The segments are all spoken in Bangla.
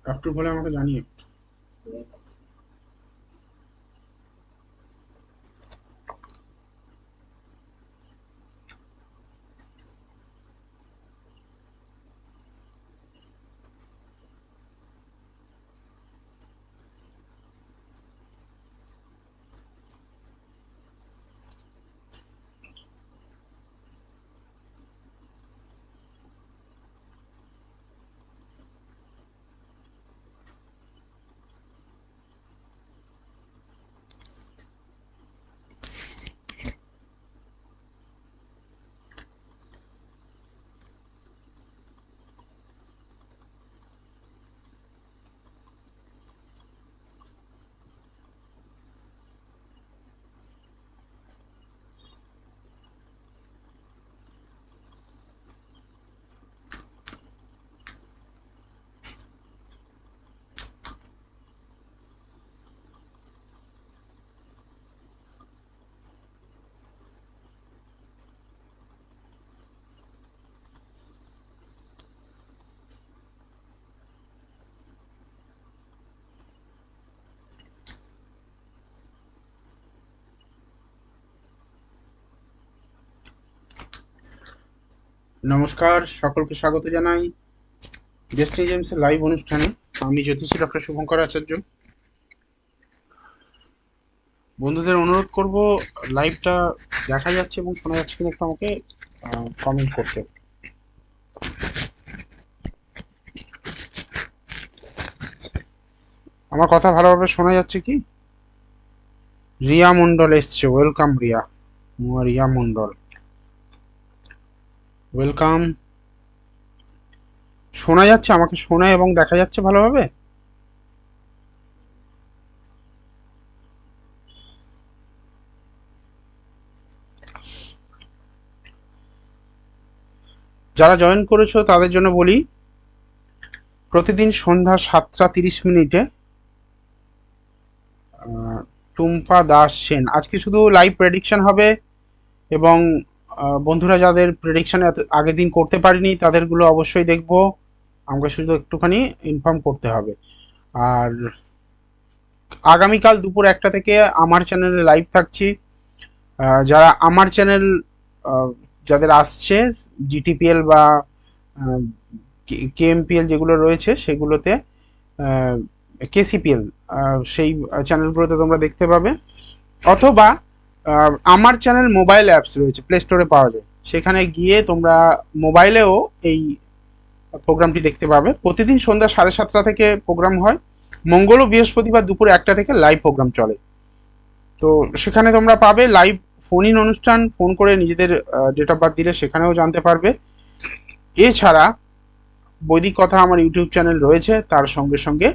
অ্যাপ্রুভ হলে আমাকে জানিয়ে। নমস্কার, সকলকে স্বাগত জানাই ডেস্টিনি জেমসের লাইভ অনুষ্ঠানে। আমি জ্যোতিষী ডক্টর শুভঙ্কর আচার্য। বন্ধুদের অনুরোধ করব, লাইভটা দেখা যাচ্ছে এবং শোনা যাচ্ছে কিনা একটু আমাকে কমেন্ট করতে। আমার কথা ভালোভাবে শোনা যাচ্ছে কি? রিয়া মন্ডল এসছে, ওয়েলকাম রিয়া। রিয়া মন্ডল, ওয়েলকাম। শোনা যাচ্ছে, আমাকে শোনা এবং দেখা যাচ্ছে ভালোভাবে? যারা জয়েন করেছো তাদের জন্য বলি, প্রতিদিন সন্ধ্যা 7টা 30 মিনিটে টুম্পা দাস সেন, আজকে শুধু লাইভ প্রেডিকশন হবে এবং বন্ধুরা যাদের প্রেডিকশন আগের দিন করতে পারিনি তাদেরগুলো অবশ্যই দেখবো। আমাকে শুধু একটুখানি ইনফর্ম করতে হবে। আর আগামীকাল দুপুর 1টা থেকে আমার চ্যানেলে লাইভ থাকছি। যারা আমার চ্যানেল যাদের আসছে, জিটিপিএল বা কেএমপিএল যেগুলো রয়েছে সেগুলোতে, কেসিপিএল, সেই চ্যানেলগুলোতে তোমরা দেখতে পাবে। অথবা আমার চ্যানেল মোবাইল অ্যাপস রয়েছে, প্লে স্টোরে পাওয়া যায়, সেখানে গিয়ে তোমরা মোবাইলেও এই প্রোগ্রামটি দেখতে পাবে। প্রতিদিন সন্ধ্যা 7:30 থেকে প্রোগ্রাম হয়। মঙ্গল ও বৃহস্পতিবার দুপুর 1টা থেকে লাইভ প্রোগ্রাম চলে। তো সেখানে তোমরা পাবে লাইভ ফোন ইন অনুষ্ঠান, ফোন করে নিজেদের ডেট অফ বার্থ দিলে সেখানেও জানতে পারবে। এছাড়া বৈদিক কথা আমার ইউটিউব চ্যানেল রয়েছে, তার সঙ্গে সঙ্গে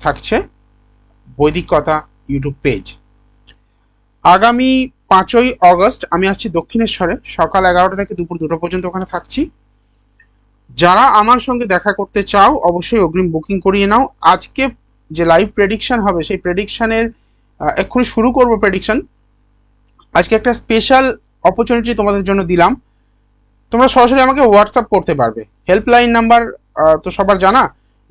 থাকছে বৈদিক কথা ইউটিউব পেজ। আগামী 5ই অগস্ট আমি আসছি দক্ষিণেশ্বরে, সকাল 11টা থেকে দুপুর 2টো পর্যন্ত ওখানে থাকছি। যারা আমার সঙ্গে দেখা করতে চাও অবশ্যই অগ্রিম বুকিং করিয়ে নাও। আজকে যে লাইভ প্রেডিকশন হবে সেই প্রেডিকশনের এক্ষুনি শুরু করব প্রেডিকশন। আজকে একটা স্পেশাল অপরচুনিটি তোমাদের জন্য দিলাম, তোমরা সরাসরি আমাকে হোয়াটসঅ্যাপ করতে পারবে। হেল্পলাইন নাম্বার তো সবার জানা,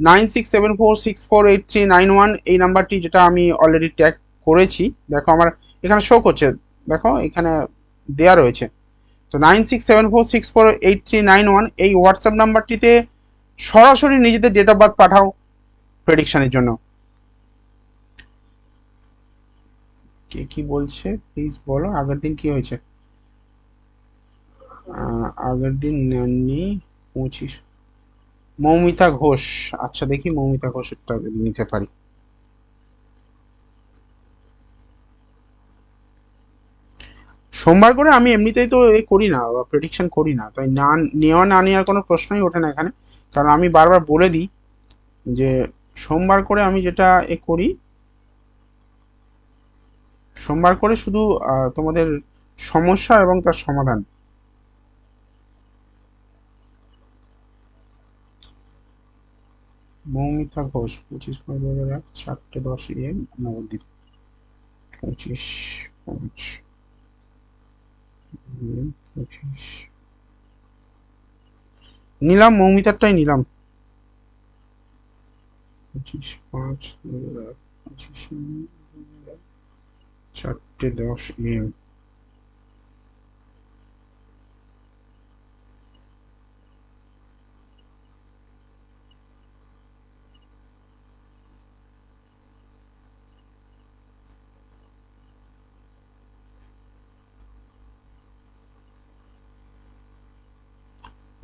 9674648391, এই নাম্বারটি, যেটা আমি অলরেডি ট্যাগ করেছি। দেখো আমার এখানে শো করছে, দেখো এখানে দেয়া রয়েছে। তো 9674648391 এই হোয়াটসঅ্যাপ নাম্বারটিতে সরাসরি নিজেদের ডেট অফ বার্থ পাঠাও প্রেডিকশনের জন্য। কে কি বলছে প্লিজ বলো, আগের দিন কি হয়েছে? আগের দিন নেননি 25। মৌমিতা ঘোষ, আচ্ছা দেখি মৌমিতা ঘোষেরটা নিতে পারি। সোমবার করে আমি এমনিতেই তো এ করি না, প্রেডিকশন করি না, তাই না নেওয়া না নেওয়ার কোনো প্রশ্নই ওঠে না এখানে। কারণ আমি বারবার বলে দিই যে সোমবার করে আমি যেটা এ করি, সোমবার করে শুধু তোমাদের সমস্যা এবং তার সমাধান। মৌমিতা ঘোষ, 25/5/2001, 4:10 AM, নবদ্বীপ। 25/5/25 নিলাম, মৌমিতারটাই নিলাম। 25/5/2025 4:10 AM।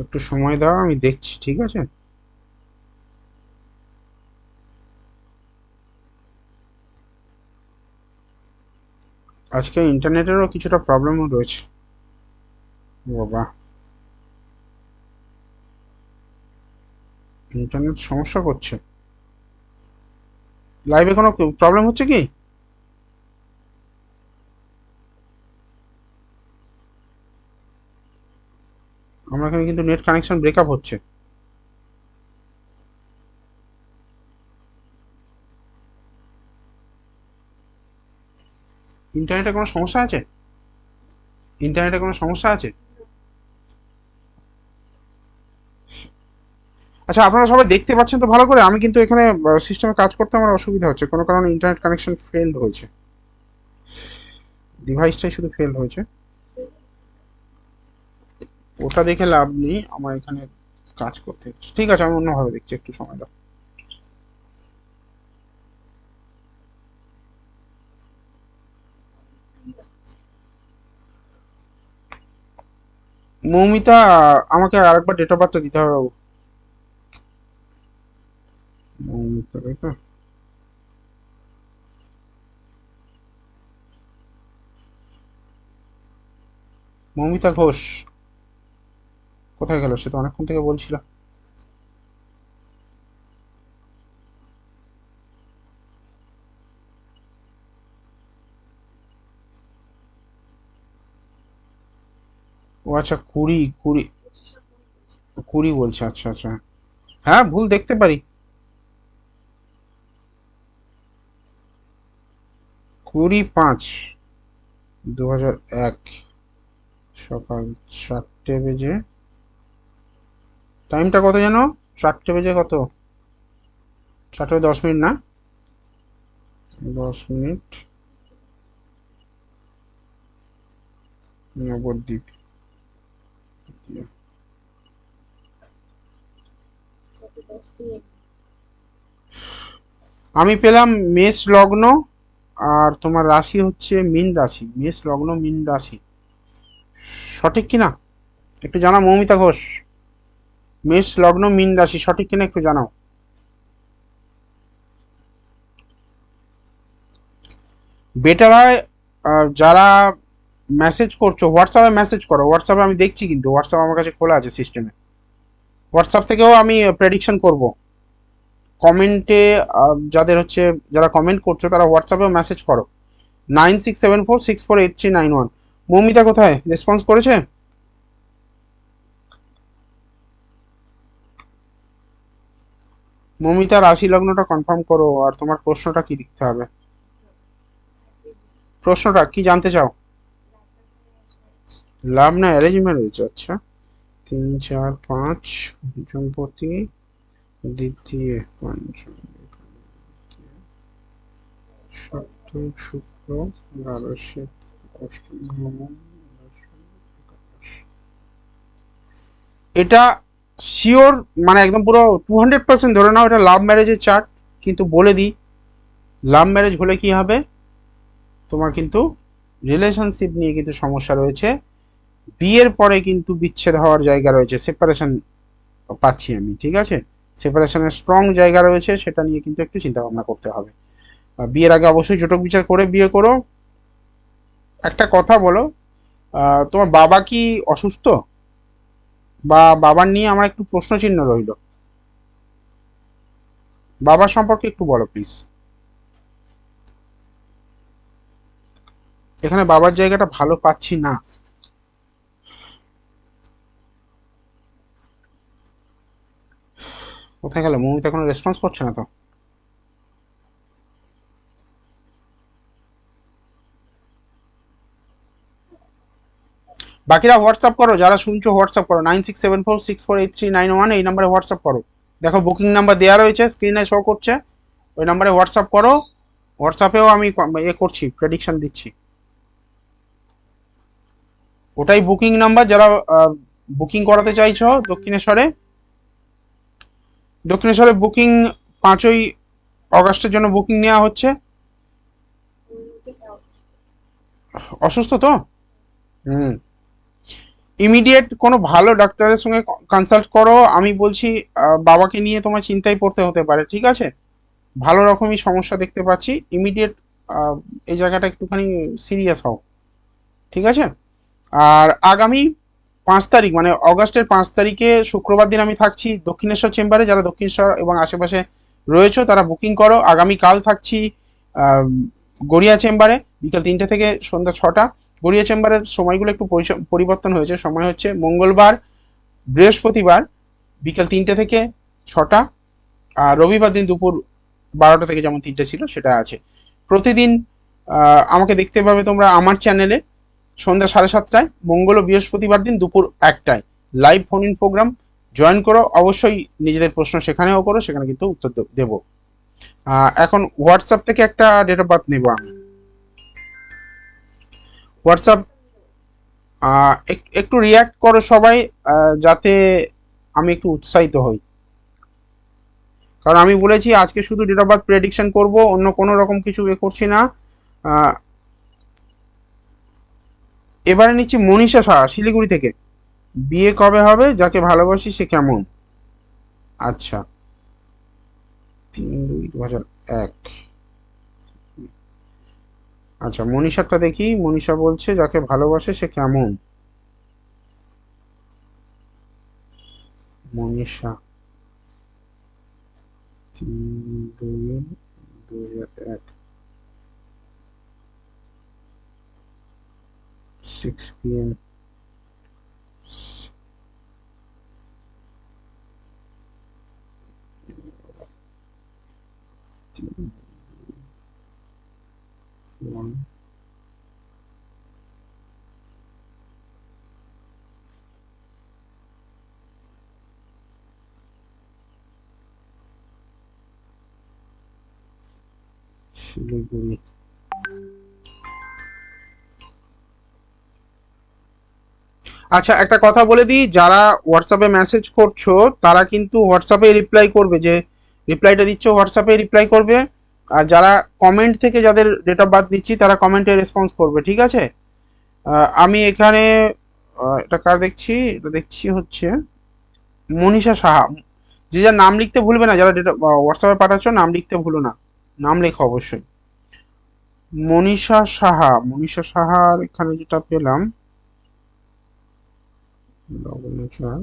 একটু সময় দাও, আমি দেখছি, ঠিক আছে? আজকে ইন্টারনেটেরও কিছুটা প্রবলেমও রয়েছে বাবা, ইন্টারনেট সমস্যা করছে। লাইভে কোনো প্রবলেম হচ্ছে কি? আমার এখানে কিন্তু নেট কানেকশন ব্রেকআপ হচ্ছে। ইন্টারনেটে কোনো সমস্যা আছে? ইন্টারনেটে কোনো সমস্যা আছে? আচ্ছা, আপনারা সবাই দেখতে পাচ্ছেন তো ভালো করে? আমি কিন্তু এখানে সিস্টেমে কাজ করতে আমার অসুবিধা হচ্ছে, কোনো কারণে ইন্টারনেট কানেকশন ফেলড হয়েছে। ডিভাইসটাই শুধু ফেল হয়েছে, ওটা দেখে লাভ নেই, আমার এখানে কাজ করতে হচ্ছে। ঠিক আছে, আমি অন্যভাবে দেখছি, একটু সময় দাও। মৌমিতা, আমাকে আরেকবার ডেট অফ বার্থটা দিতে হবে বাবু। মৌমিতা, তাই তো? মৌমিতা ঘোষ কোথায় গেল? সে তো অনেকক্ষণ থেকে বলছিল। ও আচ্ছা, 20 20 20 বলছে, আচ্ছা আচ্ছা। হ্যাঁ, ভুল দেখতে পারি। 20/5/2001 সকাল 4টে বেজে, টাইমটা কত যেন? 4টে বেজে কত? 4টে 10 মিনিট না? 10 মিনিট। নবদ্বীপ। আমি পেলাম মেষ লগ্ন, আর তোমার রাশি হচ্ছে মীন রাশি। মেষ লগ্ন, মীন রাশি, সঠিক কিনা একটু জানাও মৌমিতা ঘোষ। মেষ লগ্ন, মীন রাশি সঠিক কিনা একটু জানাও। বেটার হয় যারা মেসেজ করছো হোয়াটসঅ্যাপে মেসেজ করো। হোয়াটসঅ্যাপে আমি দেখছি, কিন্তু হোয়াটসঅ্যাপ আমার কাছে খোলা আছে সিস্টেমে। হোয়াটসঅ্যাপ থেকেও আমি প্রেডিকশন করব। কমেন্টে যাদের হচ্ছে, যারা কমেন্ট করছো তারা হোয়াটসঅ্যাপেও মেসেজ করো। 9674648391। মৌমিতা কোথায়, রেসপন্স করেছে? মৌমিতা, রাশি লগ্নটা কনফার্ম করো, আর তোমার প্রশ্নটা কি লিখতে হবে? প্রশ্নটা কি জানতে চাও? লাভ না অ্যারেঞ্জ ম্যারেজ? আচ্ছা। 3 4 5 পঞ্চমপতি, দ্বিতীয় পঞ্চম, সপ্তম শুক্র, দ্বাদশে অষ্টম ভ্রমণ, এটা শিওর, মানে একদম পুরো 200% ধরে নাও এটা লাভ ম্যারেজের চার্ট। কিন্তু বলে দিই, লাভ ম্যারেজ হলে কি হবে, তোমার কিন্তু রিলেশনশিপ নিয়ে কিন্তু সমস্যা রয়েছে। বিয়ের পরে কিন্তু বিচ্ছেদ হওয়ার জায়গা রয়েছে, সেপারেশন পাচ্ছি আমি, ঠিক আছে? সেপারেশনের স্ট্রং জায়গা রয়েছে, সেটা নিয়ে কিন্তু একটু চিন্তা ভাবনা করতে হবে। বিয়ের আগে অবশ্যই জটক বিচার করে বিয়ে করো। একটা কথা বলো, তোমার বাবা কি অসুস্থ? বা বাবার নিয়ে আমার একটু প্রশ্ন চিহ্ন রইল। বাবার সম্পর্কে একটু বলো প্লিজ। এখানে বাবার জায়গাটা ভালো পাচ্ছি না। কোথায় গেল? মৌমিতা কোনো রেসপন্স করছে না তো। বাকিরা হোয়াটসঅ্যাপ করো, যারা শুনছো হোয়াটসঅ্যাপ করো, 9674648391 এই নাম্বারে হোয়াটসঅ্যাপ করো। দেখো বুকিং নাম্বার দেওয়া রয়েছে, স্ক্রিনে শো করছে, ওই নাম্বারে হোয়াটসঅ্যাপ করো। হোয়াটসঅ্যাপেও আমি করছি, প্রেডিকশন দিচ্ছি। ওটাই বুকিং নাম্বার, যারা বুকিং করাতে চাইছো দক্ষিণেশ্বরে। দক্ষিণেশ্বরে বুকিং 5ই অগাস্টের জন্য বুকিং নেওয়া হচ্ছে। অসুস্থ তো? হুম। ইমিডিয়েট কোনো ভালো ডাক্তারের সঙ্গে কনসাল্ট করো। আমি বলছি বাবাকে নিয়ে তোমার চিন্তায় পড়তে হতে পারে, ঠিক আছে? ভালো রকমই সমস্যা দেখতে পাচ্ছি। ইমিডিয়েট এই জায়গাটা একটুখানি সিরিয়াস হও, ঠিক আছে? আর আগামী 5 তারিখ, মানে অগাস্টের 5 তারিখে শুক্রবার দিন আমি থাকছি দক্ষিণেশ্বর চেম্বারে। যারা দক্ষিণেশ্বর এবং আশেপাশে রয়েছে তারা বুকিং করো। আগামীকাল থাকছি আহ, গড়িয়া চেম্বারে বিকাল 3টে থেকে সন্ধ্যা 6টা। গড়িয়া চেম্বারের সময়গুলো একটু পরিবর্তন হয়েছে। সময় হচ্ছে মঙ্গলবার, বৃহস্পতিবার বিকাল 3টে থেকে 6টা, আর রবিবার দিন দুপুর 12টা থেকে যেমন 3টে ছিল সেটা আছে। প্রতিদিন আমাকে দেখতে পাবে তোমরা আমার চ্যানেলে সন্ধ্যা 7:30টায়, মঙ্গল ও বৃহস্পতিবার দিন দুপুর 1টায় live phone in program join করো। অবশ্যই নিজেদের প্রশ্ন সেখানেও করো, সেখানে কিন্তু উত্তর দেবো। এখন হোয়াটসঅ্যাপ থেকে একটা ডেট অফ বার্থ নেবো আমি। হোয়াটসঅ্যাপ একটু রিয়াক্ট করো সবাই, যাতে আমি একটু উৎসাহিত হই। কারণ আমি বলেছি আজকে শুধু ডেট অফ বার্থ প্রেডিকশন করবো, অন্য কোনো রকম কিছু করছি না। আহ, এবারে নিচ্ছি মনীষা সাহা শিলিগুড়ি থেকে। বিয়ে কবে হবে, যাকে ভালোবাসি সে কেমন? আচ্ছা, 3/2/2001। আচ্ছা, মনীষাটা দেখি। মনীষা বলছে যাকে ভালোবাসে সে কেমন। মনীষা, 3/2/2001, 6 p.m. শিলিগুড়ি। আচ্ছা, একটা কথা বলে দিই, যারা হোয়াটসঅ্যাপে মেসেজ করছো তারা কিন্তু হোয়াটসঅ্যাপে রিপ্লাই করবে। যে রিপ্লাইটা দিচ্ছ হোয়াটসঅ্যাপে রিপ্লাই করবে। আর যারা কমেন্ট থেকে যাদের ডেট অফ বার্থ দিচ্ছি তারা কমেন্টে রেসপন্স করবে, ঠিক আছে? আমি এখানে এটা কার দেখছি, এটা দেখছি হচ্ছে মনীষা সাহা। যে যার নাম লিখতে ভুলবে না, যারা ডেটা হোয়াটসঅ্যাপে পাঠাচ্ছ নাম লিখতে ভুলো না, নাম লেখো অবশ্যই। মনীষা সাহা, মনীষা সাহার এখানে যেটা পেলাম, লবণেশ্বর,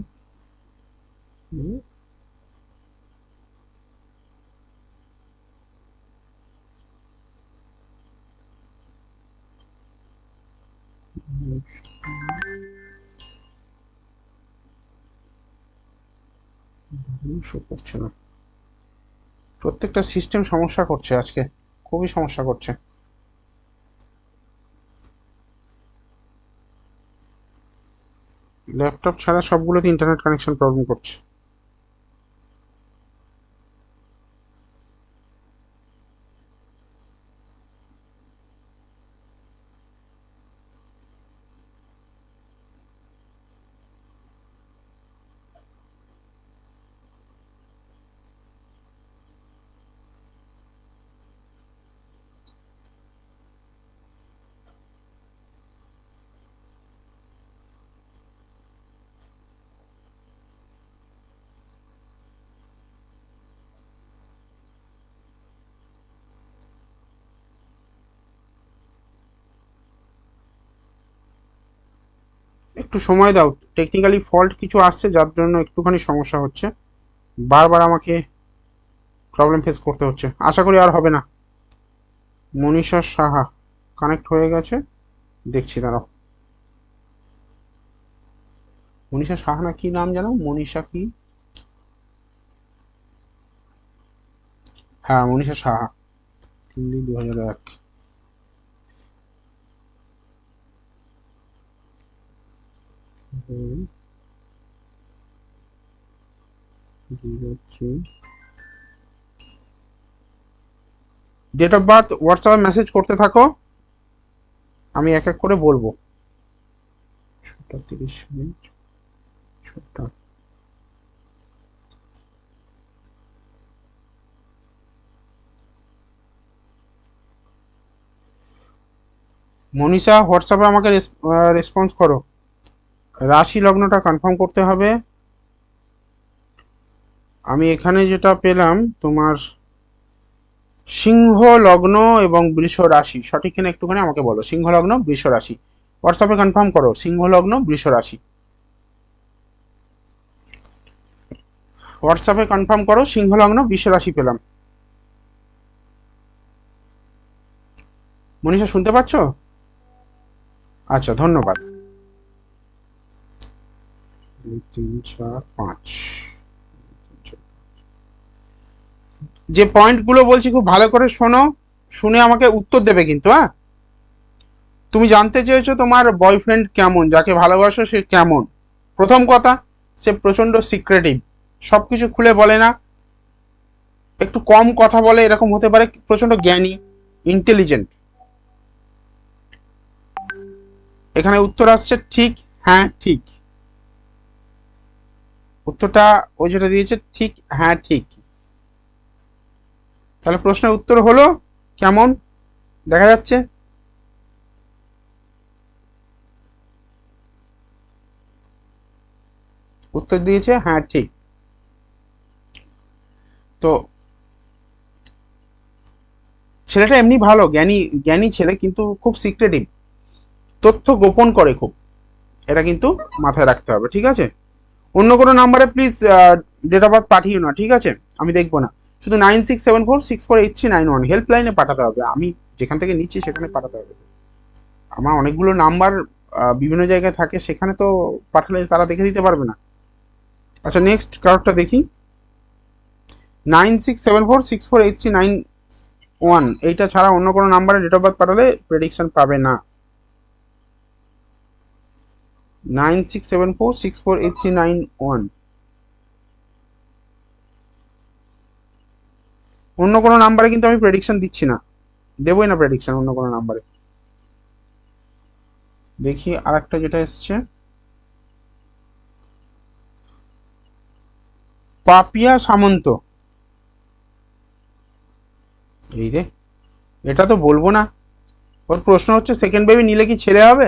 শো করছে না। প্রত্যেকটা সিস্টেম সমস্যা করছে আজকে, খুবই সমস্যা করছে। ল্যাপটপ ছাড়া সবগুলোতে ইন্টারনেট কানেকশন প্রবলেম করছে। একটু সময় দাও, টেকনিক্যালি ফল্ট কিছু আসছে যার জন্য একটুখানি সমস্যা হচ্ছে। বারবার আমাকে প্রবলেম ফেস করতে হচ্ছে, আশা করি আর হবে না। মনীষা সাহা কানেক্ট হয়ে গেছে, দেখছি দাঁড়াও। মনীষা সাহা না কি নাম জানো, মনীষা কি? হ্যাঁ, Manisha Saha, 3/2/2001। Date of birth হোয়াটসঅ্যাপে মেসেজ করতে থাকো, আমি এক এক করে বলবো। 30 মনীষা হোয়াটসঅ্যাপে আমাকে রেসপন্স করো। রাশি লগ্নটা কনফার্ম করতে হবে। আমি এখানে যেটা পেলাম তোমার সিংহ লগ্ন এবং বৃষ রাশি, সঠিক কিনা একটুখানি আমাকে বলো। সিংহ লগ্ন বৃষ রাশি, হোয়াটসঅ্যাপে কনফার্ম করো। সিংহ লগ্ন বৃষ রাশি, হোয়াটসঅ্যাপে কনফার্ম করো। সিংহ লগ্ন বৃষ রাশি পেলাম। মনীষা শুনতে পাচ্ছ? আচ্ছা, ধন্যবাদ। 2 3 4 5। যে পয়েন্টগুলো বলছি খুব ভালো করে শোনো, শুনে আমাকে উত্তর দেবে কিন্তু। হ্যাঁ, তুমি জানতে চেয়েছো তোমার বয়ফ্রেন্ড কেমন, যাকে ভালোবাসো সে কেমন। প্রথম কথা, সে প্রচন্ড সিক্রেটিভ, সবকিছু খুলে বলে না, একটু কম কথা বলে, এরকম হতে পারে। প্রচন্ড জ্ঞানী, ইন্টেলিজেন্ট। এখানে উত্তর আসছে ঠিক, হ্যাঁ ঠিক। উত্তরটা ওই যেটা দিয়েছে ঠিক, হ্যাঁ ঠিক। তাহলে প্রশ্নের উত্তর হলো কেমন দেখা যাচ্ছে। উত্তর দিয়েছে হ্যাঁ ঠিক। তো ছেলেটা এমনি ভালো, জ্ঞানী জ্ঞানী ছেলে, কিন্তু খুব সিক্রেটিভ, তথ্য গোপন করে খুব। এটা কিন্তু মাথায় রাখতে হবে, ঠিক আছে? অন্য কোনো নাম্বারে প্লিজ ডেট অফ বার্থ পাঠিও না, ঠিক আছে? আমি দেখবো না। শুধু 9674648391 হেল্পলাইনে পাঠাতে হবে। আমি যেখান থেকে নিচ্ছি সেখানে পাঠাতে হবে। আমার অনেকগুলো নাম্বার বিভিন্ন জায়গায় থাকে, সেখানে তো পাঠালে তারা দেখে দিতে পারবে না। আচ্ছা, নেক্সট কার্ডটা দেখি। 9674648391, এইটা ছাড়া অন্য কোনো নাম্বারে ডেট অফ বার্থ পাঠালে প্রেডিকশন পাবে না। 9674648391, অন্য কোনো নাম্বারে কিন্তু আমি প্রেডিকশন দিচ্ছি না, দেবই না প্রেডিকশন অন্য কোনো নাম্বারে। দেখি আর একটা যেটা এসছে, পাপিয়া সামন্ত। এই রে, এটা তো বলবো না। ওর প্রশ্ন হচ্ছে সেকেন্ড বেবি নিলে কি ছেলে হবে?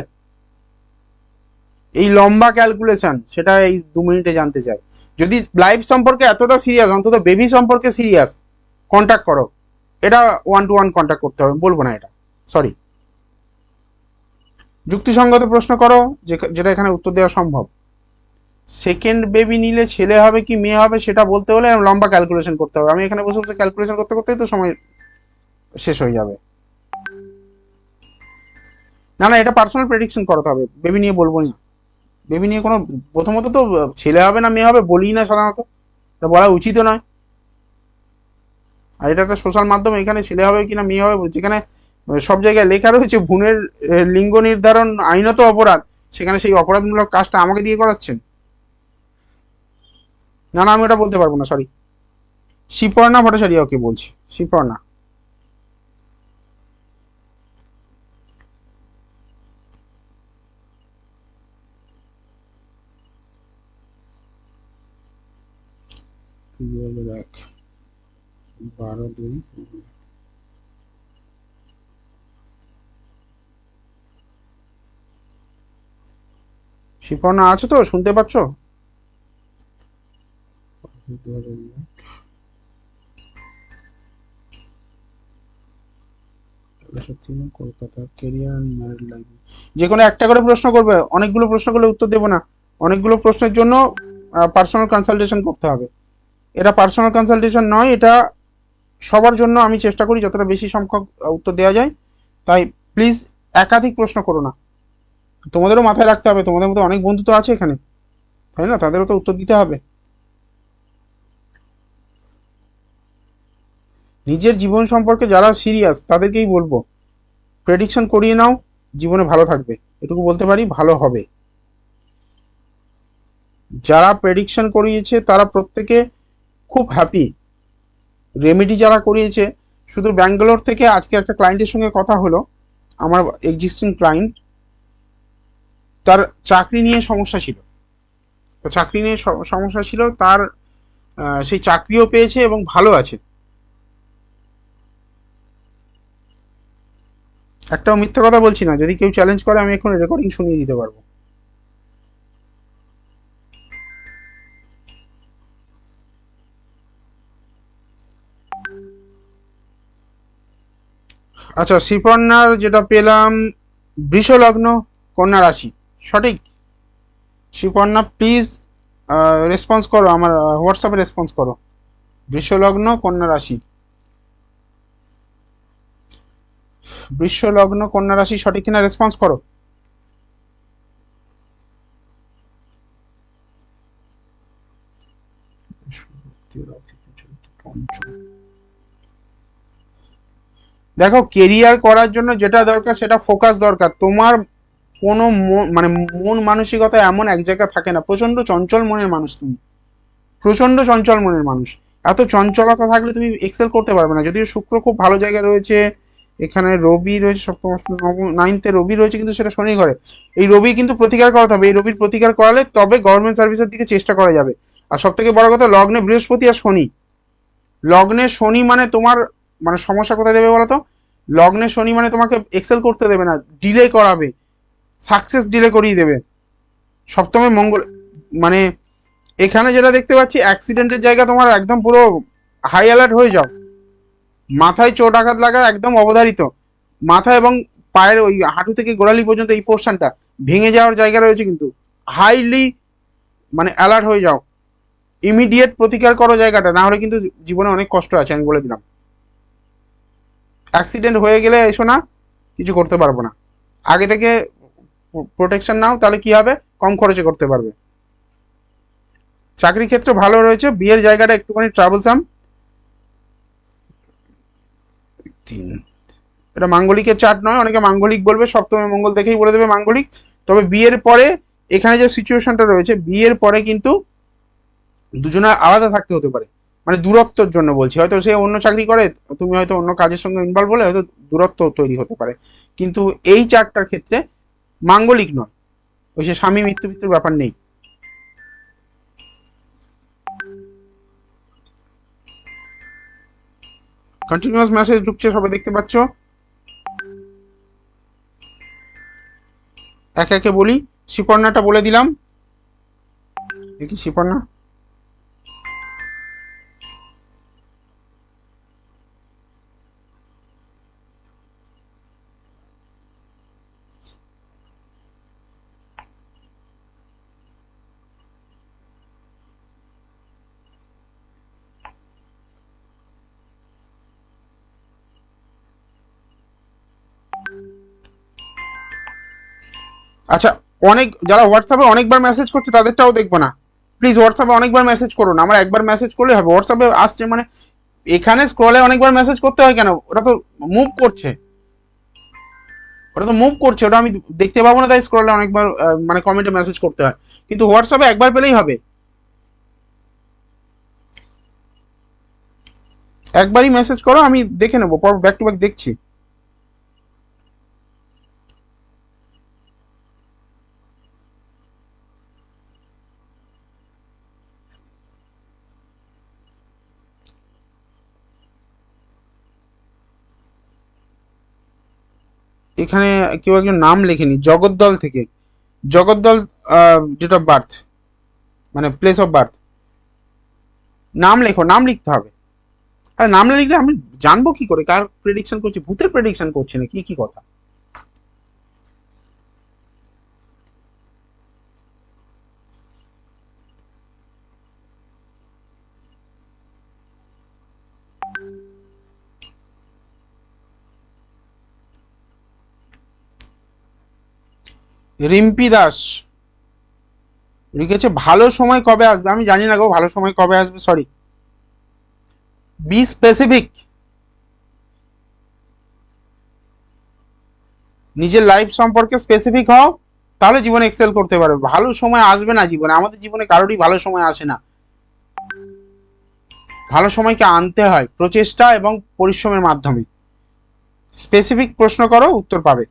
এই লম্বা ক্যালকুলেশন, সেটা এই 2 মিনিটে জানতে চাই। যদি লাইফ সম্পর্কে এতটা সিরিয়াস, অন্তত বেবি সম্পর্কে সিরিয়াস, কন্ট্যাক্ট করো। এটা 1 to 1 কন্ট্যাক্ট করতে হবে, বলবো না এটা, সরি। যুক্তিসঙ্গত প্রশ্ন করো, যেটা এখানে উত্তর দেওয়া সম্ভব। সেকেন্ড বেবি নিলে ছেলে হবে কি মেয়ে হবে সেটা বলতে হলে লম্বা ক্যালকুলেশন করতে হবে। আমি এখানে বসে বসে ক্যালকুলেশন করতে করতেই তো সময় শেষ হয়ে যাবে। না না, এটা পার্সোনাল প্রেডিকশন করাতে হবে, বেবি নিয়ে বলবো না। বেবি নিয়ে কোনো, প্রথমত তো ছেলে হবে না মেয়ে হবে বলি না সাধারণত, এটা বলা উচিতও নয়। আর এটা একটা সোশ্যাল মাধ্যম, এখানে ছেলে হবে কিনা মেয়ে হবে, যেখানে সব জায়গায় লেখা রয়েছে ভ্রূণের লিঙ্গ নির্ধারণ আইনত অপরাধ, সেখানে সেই অপরাধমূলক কাজটা আমাকে দিয়ে করাচ্ছেন। না না, আমি ওটা বলতে পারবো না, সরি। শিপর্ণা ভট্টাচার্য, ওকে বলছি, শিপর্ণা। দেখ, 12/2। শিপর্ণা আছো তো, শুনতে পাচ্ছ? কলকাতা কেরিয়ার ম্যারিড লাইফ, যে কোনো একটা করে প্রশ্ন করবে, অনেকগুলো প্রশ্ন করলে উত্তর দেবো না। অনেকগুলো প্রশ্নের জন্য পার্সোনাল কনসালটেশন করতে হবে। এটা পার্সোনাল কনসালটেশন নয়, এটা সবার জন্য আমি চেষ্টা করি যতটা বেশি সংখ্যক উত্তর দেওয়া যায়। তাই প্লিজ একাধিক প্রশ্ন করো না। তোমাদেরও মাথায় রাখতে হবে, তোমাদের মধ্যে অনেক বন্ধু তো আছে এখানে, তাই না? তাদেরও তো উত্তর দিতে হবে। নিজের জীবন সম্পর্কে যারা সিরিয়াস তাদেরকেই বলবো, প্রেডিকশন করিয়ে নাও, জীবনে ভালো থাকবে, এটুকু বলতে পারি, ভালো হবে। যারা প্রেডিকশন করিয়েছে তারা প্রত্যেকে খুব হ্যাপি। রেমেডি যারা করিয়েছে, শুধু ব্যাঙ্গালোর থেকে আজকে একটা ক্লায়েন্টের সঙ্গে কথা হলো, আমার এক্সিস্টিং ক্লায়েন্ট, তার চাকরি নিয়ে সমস্যা ছিল, তো চাকরি নিয়ে সমস্যা ছিল তার, সেই চাকরিও পেয়েছে এবং ভালো আছে। একটাও মিথ্যা কথা বলছি না, যদি কেউ চ্যালেঞ্জ করে আমি এখন রেকর্ডিং শুনিয়ে দিতে পারবো। আচ্ছা, শ্রীপর্ণার যেটা পেলাম বৃষ লগ্ন, কন্যা রাশি, সঠিক। শ্রীপর্ণা প্লিজ রেসপন্স করো, আমার হোয়াটসঅ্যাপে রেসপন্স করো। বৃষ লগ্ন, কন্যা রাশি, বৃষ লগ্ন কন্যা রাশি সঠিক কিনা রেসপন্স করো। দেখো, কেরিয়ার করার জন্য যেটা দরকার সেটা ফোকাস দরকার। তোমার কোনো মানে মন মানসিকতা এমন এক জায়গায় থাকে না। প্রচন্ড চঞ্চল মনের মানুষ তুমি, প্রচন্ড চঞ্চল মনের মানুষ। এত চঞ্চলতা থাকলে তুমি এক্সেল করতে পারবে না। যদিও শুক্র খুব ভালো জায়গায় রয়েছে, এখানে রবি রয়েছে সপ্তম, নাইনথে রবি রয়েছে, কিন্তু সেটা শনি ঘরে। এই রবির কিন্তু প্রতিকার করাতে হবে। এই রবির প্রতিকার করালে তবে গভর্নমেন্ট সার্ভিসের দিকে চেষ্টা করা যাবে। আর সব থেকে বড় কথা, লগ্নে বৃহস্পতি আর শনি, লগ্নে শনি মানে তোমার মানে সমস্যা কোথায় দেবে বলতো? লগ্নে শনি মানে তোমাকে এক্সেল করতে দেবে না, ডিলে করাবে, সাকসেস ডিলে করিয়ে দেবে। সপ্তমে মঙ্গল, মানে এখানে যেটা দেখতে পাচ্ছি অ্যাক্সিডেন্টের জায়গা তোমার একদম পুরো হাই অ্যালার্ট হয়ে যাও। মাথায় চোট আঘাত লাগা একদম অবধারিত। মাথা এবং পায়ের ওই হাঁটু থেকে গোড়ালি পর্যন্ত এই পোর্শনটা ভেঙে যাওয়ার জায়গা রয়েছে, কিন্তু হাইলি মানে অ্যালার্ট হয়ে যাও। ইমিডিয়েট প্রতিকার করো জায়গাটা, না হলে কিন্তু জীবনে অনেক কষ্ট আছে, আমি বলে দিলাম। অ্যাক্সিডেন্ট হয়ে গেলে এসো না, কিছু করতে পারবো না। আগে থেকে প্রোটেকশন নাও, তাহলে কি হবে, কম খরচে করতে পারবে। চাকরি ক্ষেত্রে ভালো রয়েছে, বিয়ের জায়গাটা একটুখানি ট্রাভেলসাম। তিন, এটা মাঙ্গলিকের চার্ট নয়, অনেকে মাঙ্গলিক বলবে, সপ্তমে মঙ্গল দেখেই বলে দেবে মাঙ্গলিক। তবে বিয়ের পরে এখানে যে সিচুয়েশনটা রয়েছে, বিয়ের পরে কিন্তু দুজনের আলাদা থাকতে হতে পারে, মানে দূরত্বর জন্য বলছি। হয়তো সে অন্য চাকরি করে, তুমি হয়তো অন্য কাজের সঙ্গে ইনভলভ হলে হয়তো দূরত্ব তৈরি হতে পারে, কিন্তু এই চার্টটার ক্ষেত্রে মাঙ্গলিক নয়, ওই সে স্বামী মৃত্যুর ব্যাপার নেই। কন্টিনিউয়াস মেসেজ ঢুকছে, সবাই দেখতে পাচ্ছ। একে একে বলি। শিপর্ণাটা বলে দিলাম, দেখি শিপর্ণা। আচ্ছা, অনেক যারা হোয়াটসঅ্যাপে অনেকবার মেসেজ করছে তাদেরটাও দেখবো না, প্লিজ। হোয়াটসঅ্যাপে অনেকবার মেসেজ করো না, আমার একবার মেসেজ করলে হবে। হোয়াটসঅ্যাপে আসছে মানে এখানে স্ক্রলে অনেকবার মেসেজ করতে হয় কেন? ওটা তো মুভ করছে, ওটা তো মুভ করছে, ওটা আমি দেখতে পাবো না, তাই স্ক্রলে অনেকবার মানে কমেন্টে মেসেজ করতে হয়। কিন্তু হোয়াটসঅ্যাপে একবার পেলেই হবে, একবারই মেসেজ করো, আমি দেখে নেবো, পর ব্যাক টু ব্যাক দেখছি। এখানে কেউ একজন নাম লেখেনি, জগদ্দল থেকে। জগদ্দল ডেট অফ বার্থ, মানে প্লেস অফ বার্থ। নাম লেখো, নাম লিখতে হবে। আর নাম না লিখলে আমি জানবো কি করে কার প্রেডিকশন করছি? ভূতের প্রেডিকশন করছি না, কি কি কথা। রিম্পি দাস লিখেছে ভালো সময় কবে আসবে। আমি জানি না গো ভালো সময় কবে আসবে, সরি। বি স্পেসিফিক, নিজের লাইফ সম্পর্কে স্পেসিফিক হও, তাহলে জীবনে এক্সেল করতে পারবে। ভালো সময় আসবে না জীবনে, আমাদের জীবনে কারোরই ভালো সময় আসে না। ভালো সময়কে আনতে হয় প্রচেষ্টা এবং পরিশ্রমের মাধ্যমে। স্পেসিফিক প্রশ্ন করো, উত্তর পাবে।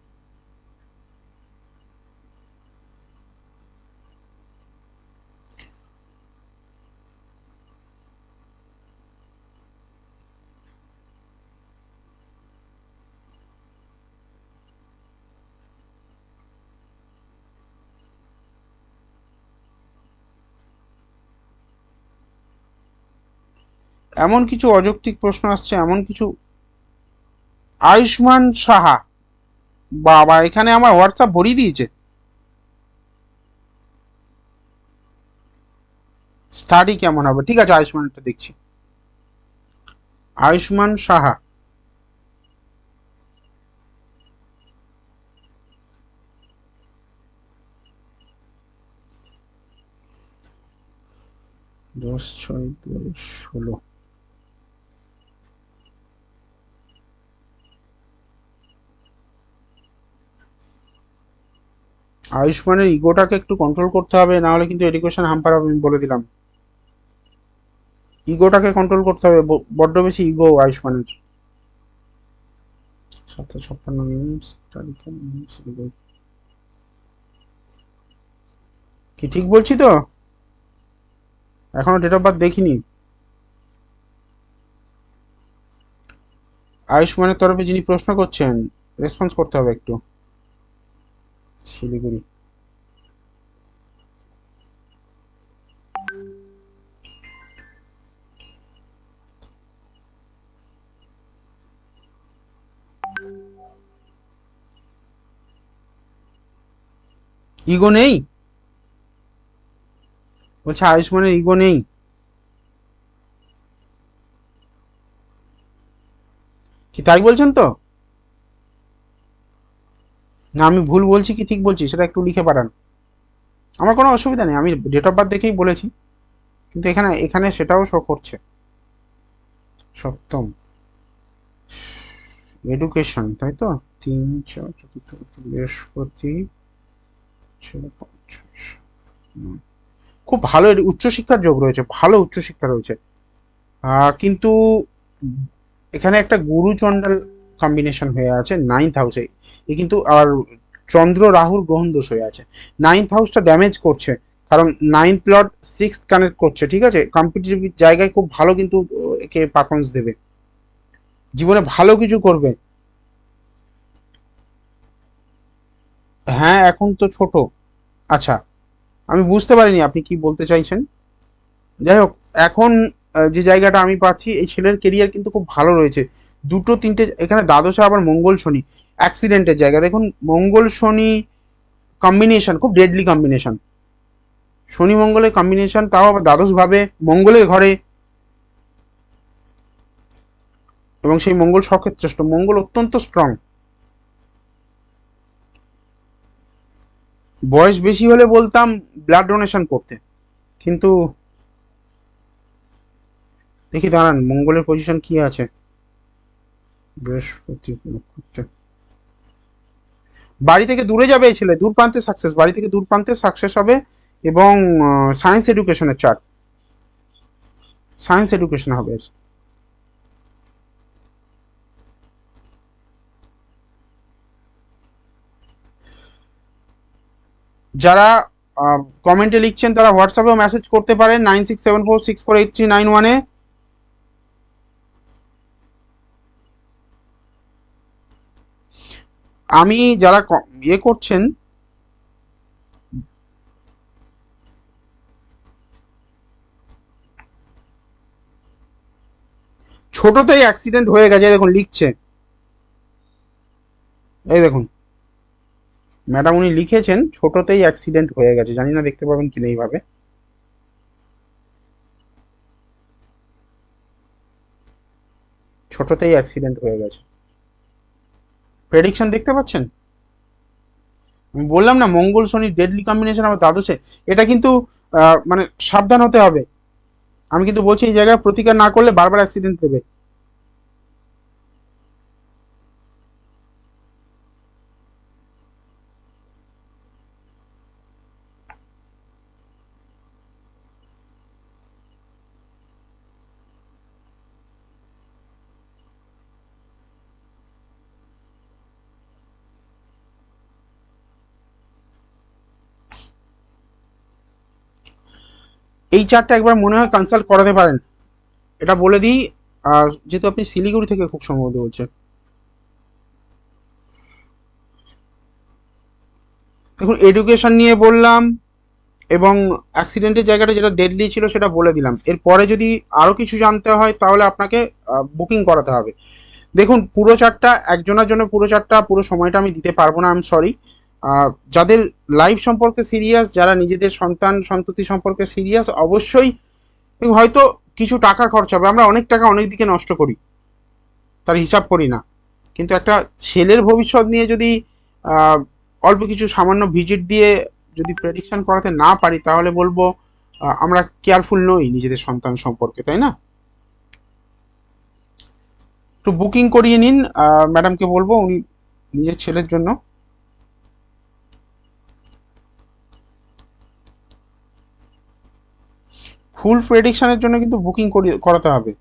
এমন কিছু অযৌক্তিক প্রশ্ন আসছে, এমন কিছু। আয়ুষ্মান সাহা, বাবা এখানে আমার হোয়াটসঅ্যাপ ভরিয়ে দিয়েছে। স্টাডি কেমন হবে, ঠিক আছে আয়ুষ্মানটা দেখছি। আয়ুষ্মান সাহা, 10/6/2016। আয়ুষ্মানের ইগোটাকে একটু কন্ট্রোল করতে হবে, না হলে কিন্তু এডুকেশন হাম্পার হবে, আমি বলে দিলাম। ইগোটাকে কন্ট্রোল করতে হবে, বড্ড বেশি ইগো আয়ুষ্মানের। 756 তারিখে কি ঠিক বলছি তো? এখনো ডেট অফ বার্থ দেখিনি। আয়ুষ্মানের তরফে যিনি প্রশ্ন করছেন, রেসপন্স করতে হবে একটু। শিলিগুড়ি। ইগো নেই, বলছে আয়ুষ্মানের ইগো নেই। কি তাই বলছেন তো? না আমি ভুল বলছি কি ঠিক বলছি সেটা একটু লিখে পাঠান। আমার কোনো অসুবিধা নেই, আমি ডেট অফ বার্থ দেখেই বলেছি, কিন্তু এখানে এখানে সেটাও শো করছে। সপ্তম, এডুকেশন, তাই তো? 3 4 বৃহস্পতি, 6 5 6 9। খুব ভালো উচ্চশিক্ষার যোগ রয়েছে, ভালো উচ্চশিক্ষা রয়েছে। কিন্তু এখানে একটা গুরু চন্ডাল কম্বিনেশন হয়ে আছে 9th হাউসে। এ কিন্তু আর চন্দ্র রাহুর গ্রহণ দোষ হয়ে আছে। 9th হাউসটা ড্যামেজ করছে, কারণ 9th লর্ড 6th কানেক্ট করছে, ঠিক আছে? কম্পিটিটিভ জায়গায় খুব ভালো কিন্তু একে পারফরমেন্স দেবে, জীবনে ভালো কিছু করবে। হ্যাঁ এখন তো ছোট। আচ্ছা, আমি বুঝতে পারিনি আপনি কি বলতে চাইছেন। যাই হোক, এখন যে জায়গাটা আমি পাচ্ছি, এই ছেলের কেরিয়ার কিন্তু খুব ভালো রয়েছে। দুটো তিনটে এখানে দ্বাদশে আবার মঙ্গল শনি, অ্যাক্সিডেন্টের জায়গা দেখুন। মঙ্গল শনি কম্বিনেশন খুব ডেডলি কম্বিনেশন, শনি মঙ্গলের কম্বিনেশন, তাও আবার দ্বাদশ ভাবে মঙ্গলের ঘরে, এবং সেই মঙ্গল সক্ষেত্রস্থ, মঙ্গল অত্যন্ত স্ট্রং। বয়স বেশি হলে বলতাম ব্লাড ডোনেশন করতে, কিন্তু দেখি দাঁড়ান মঙ্গলের পজিশন কি আছে। বৃহস্পতি নক্ষত্র, বাড়ি থেকে দূরে যাবে এই ছেলে, দূর প্রান্তে সাকসেস, বাড়ি থেকে দূর প্রান্তে সাকসেস হবে। এবং সায়েন্স এডুকেশনের চার্ট, সায়েন্স এডুকেশন হবে। যারা কমেন্টে লিখছেন তারা হোয়াটসঅ্যাপেও মেসেজ করতে পারেন 9674648391-এ। আমি যারা ইয়ে করছেন, ছোটতেই অ্যাক্সিডেন্ট হয়ে গেছে দেখুন লিখছে, এই দেখুন ম্যাডাম উনি লিখেছেন ছোটতেই অ্যাক্সিডেন্ট হয়ে গেছে, জানি না দেখতে পাবেন কিনা এইভাবে। ছোটতেই অ্যাক্সিডেন্ট হয়ে গেছে, প্রেডিকশন দেখতে পাচ্ছেন। আমি বললাম না মঙ্গল শনি ডেডলি কম্বিনেশন আমার দ্বাদশে, এটা কিন্তু মানে সাবধান হতে হবে। আমি কিন্তু বলছি এই জায়গায় প্রতিকার না করলে বারবার অ্যাক্সিডেন্ট দেবে। এই চার্টটা একবার মনে হয় কনসাল্ট করাতে পারেন, এটা বলে দিই। আর যেহেতু আপনি শিলিগুড়ি থেকে খুব সম্ভবত বলছেন, দেখুন এডুকেশন নিয়ে বললাম, এবং অ্যাক্সিডেন্টের জায়গাটা যেটা ডেডলি ছিল সেটা বলে দিলাম। এরপরে যদি আরও কিছু জানতে হয় তাহলে আপনাকে বুকিং করাতে হবে। দেখুন পুরো চারটা একজনের জন্য, পুরো সময়টা আমি দিতে পারবো না, আমি সরি। যাদের লাইফ সম্পর্কে সিরিয়াস, যারা নিজেদের সন্তান সন্ততি সম্পর্কে সিরিয়াস, অবশ্যই হয়তো কিছু টাকা খরচ হবে। আমরা অনেক টাকা অনেক দিকে নষ্ট করি, তার হিসাব করি না, কিন্তু একটা ছেলের ভবিষ্যৎ নিয়ে যদি অল্প কিছু সামান্য ভিজিট দিয়ে যদি প্রেডিকশন করাতে না পারি, তাহলে বলবো আমরা কেয়ারফুল নই নিজেদের সন্তান সম্পর্কে, তাই না? একটু বুকিং করিয়ে নিন, ম্যাডামকে বলবো উনি নিজের ছেলের জন্য। ফুল প্রেডিকশনের জন্য কিন্তু বুকিং করাতে হবে,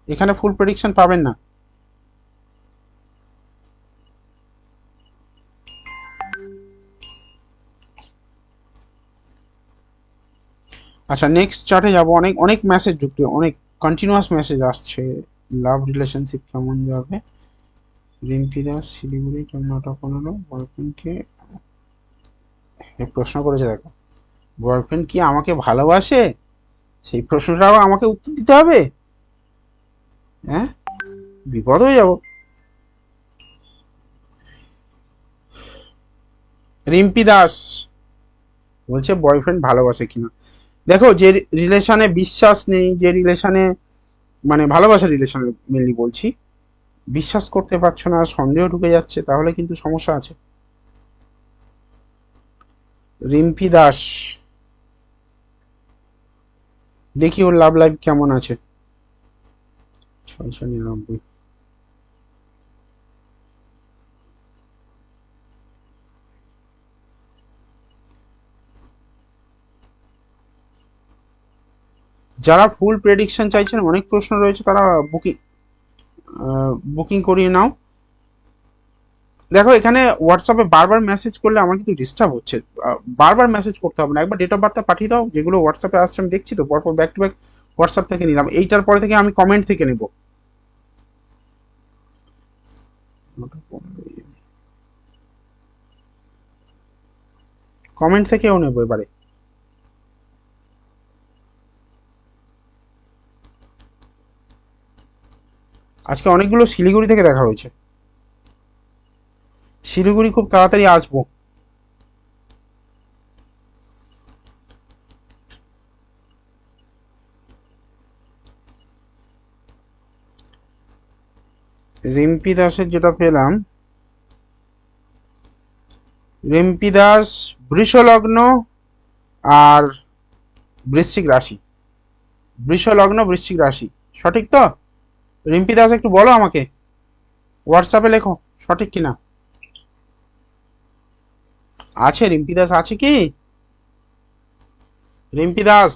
এখানে ফুল প্রেডিকশন পাবেন না। আচ্ছা নেক্সট চার্টে যাবো। অনেক অনেক মেসেজ ঢুকছে, অনেক কন্টিনিউয়াস মেসেজ আসছে। লাভ রিলেশনশিপ কেমন যাবে? রিম্পি দাস শিলিগুড়ি, নটা 15, বয়ফ্রেন্ডকে প্রশ্ন করেছে, দেখো বয়ফ্রেন্ড কি আমাকে ভালোবাসে, সেই প্রশ্নটাও আমাকে উত্তর দিতে হবে? হ্যাঁ, বিপদ হয়ে যাব। রিম্পি দাস বলছে বয়ফ্রেন্ড ভালোবাসে কিনা। দেখো যে রিলেশনে বিশ্বাস নেই, যে রিলেশনে মানে ভালোবাসার রিলেশনে মেনলি বলছি, বিশ্বাস করতে পারছো না, সন্দেহ ঢুকে যাচ্ছে, তাহলে কিন্তু সমস্যা আছে। রিম্পি দাস, দেখি ওর লাভ লাইফ কেমন আছে। 699। যারা ফুল প্রেডিকশন চাইছেন, অনেক প্রশ্ন রয়েছে, তারা বুকিং করিয়ে নাও। দেখো এখানে হোয়াটসঅ্যাপে বারবার মেসেজ করলে আমার কিন্তু ডিস্টার্ব হচ্ছে। বারবার মেসেজ করতে হবে না, একবার ডেট অফ বার্থটা পাঠিয়ে দাও। যেগুলো হোয়াটসঅ্যাপে আসছে আমি দেখছি তো, পরপর ব্যাক টু ব্যাক হোয়াটসঅ্যাপ থেকে নিলাম, এইটার পরে থেকে আমি কমেন্ট থেকে নেব। কমেন্ট থেকেও নেবো এবারে। আজকে অনেকগুলো শিলিগুড়ি থেকে দেখা হয়েছে, শিলিগুড়ি খুব তাড়াতাড়ি আসবো। রিম্পি দাসের যেটা পেলাম, রিম্পি দাস বৃষ লগ্ন আর বৃশ্চিক রাশি, বৃষ লগ্ন বৃশ্চিক রাশি, সঠিক তো? রিম্পি দাস একটু বলো আমাকে, হোয়াটসঅ্যাপে লেখো সঠিক কিনা। আছে রিম্পি দাস, আছে কি রিম্পি দাস?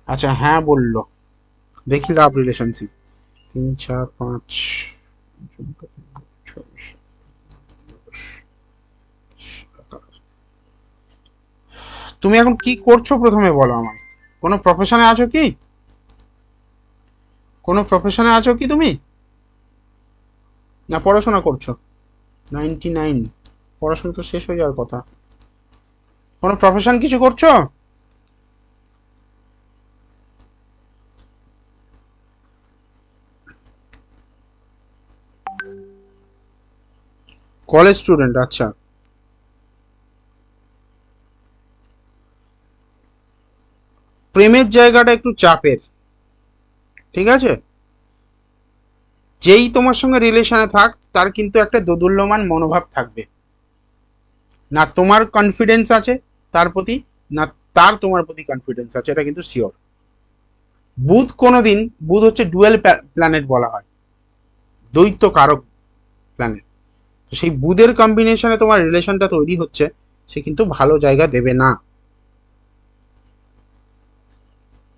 আচ্ছা হ্যাঁ বললো, দেখি লাভ রিলেশনশিপ 3 4 5। তুমি এখন কি করছো প্রথমে বলো আমায়, কোনো প্রফেশনে আছো কি? কোনো প্রফেশনে আছো কি তুমি, না পড়াশোনা করছো? 99, পড়াশোনা তো শেষ হয়ে যাওয়ার কথা। কোনো প্রফেশন কিছু করছো? কলেজ স্টুডেন্ট, আচ্ছা। প্রেমের জায়গাটা একটু চাপের, ঠিক আছে? যেই তোমার সঙ্গে রিলেশনে থাক তার কিন্তু একটা দোদুল্যমান মনোভাব থাকবে, না তোমার কনফিডেন্স আছে তার প্রতি, না তার তোমার প্রতি কনফিডেন্স আছে, এটা কিন্তু শিওর। বুধ কোনোদিন, বুধ হচ্ছে ডুয়েল প্ল্যানেট বলা হয়, দ্বৈত কারক প্ল্যানেট। তো সেই বুধের কম্বিনেশনে তোমার রিলেশনটা তৈরি হচ্ছে, সে কিন্তু ভালো জায়গা দেবে না,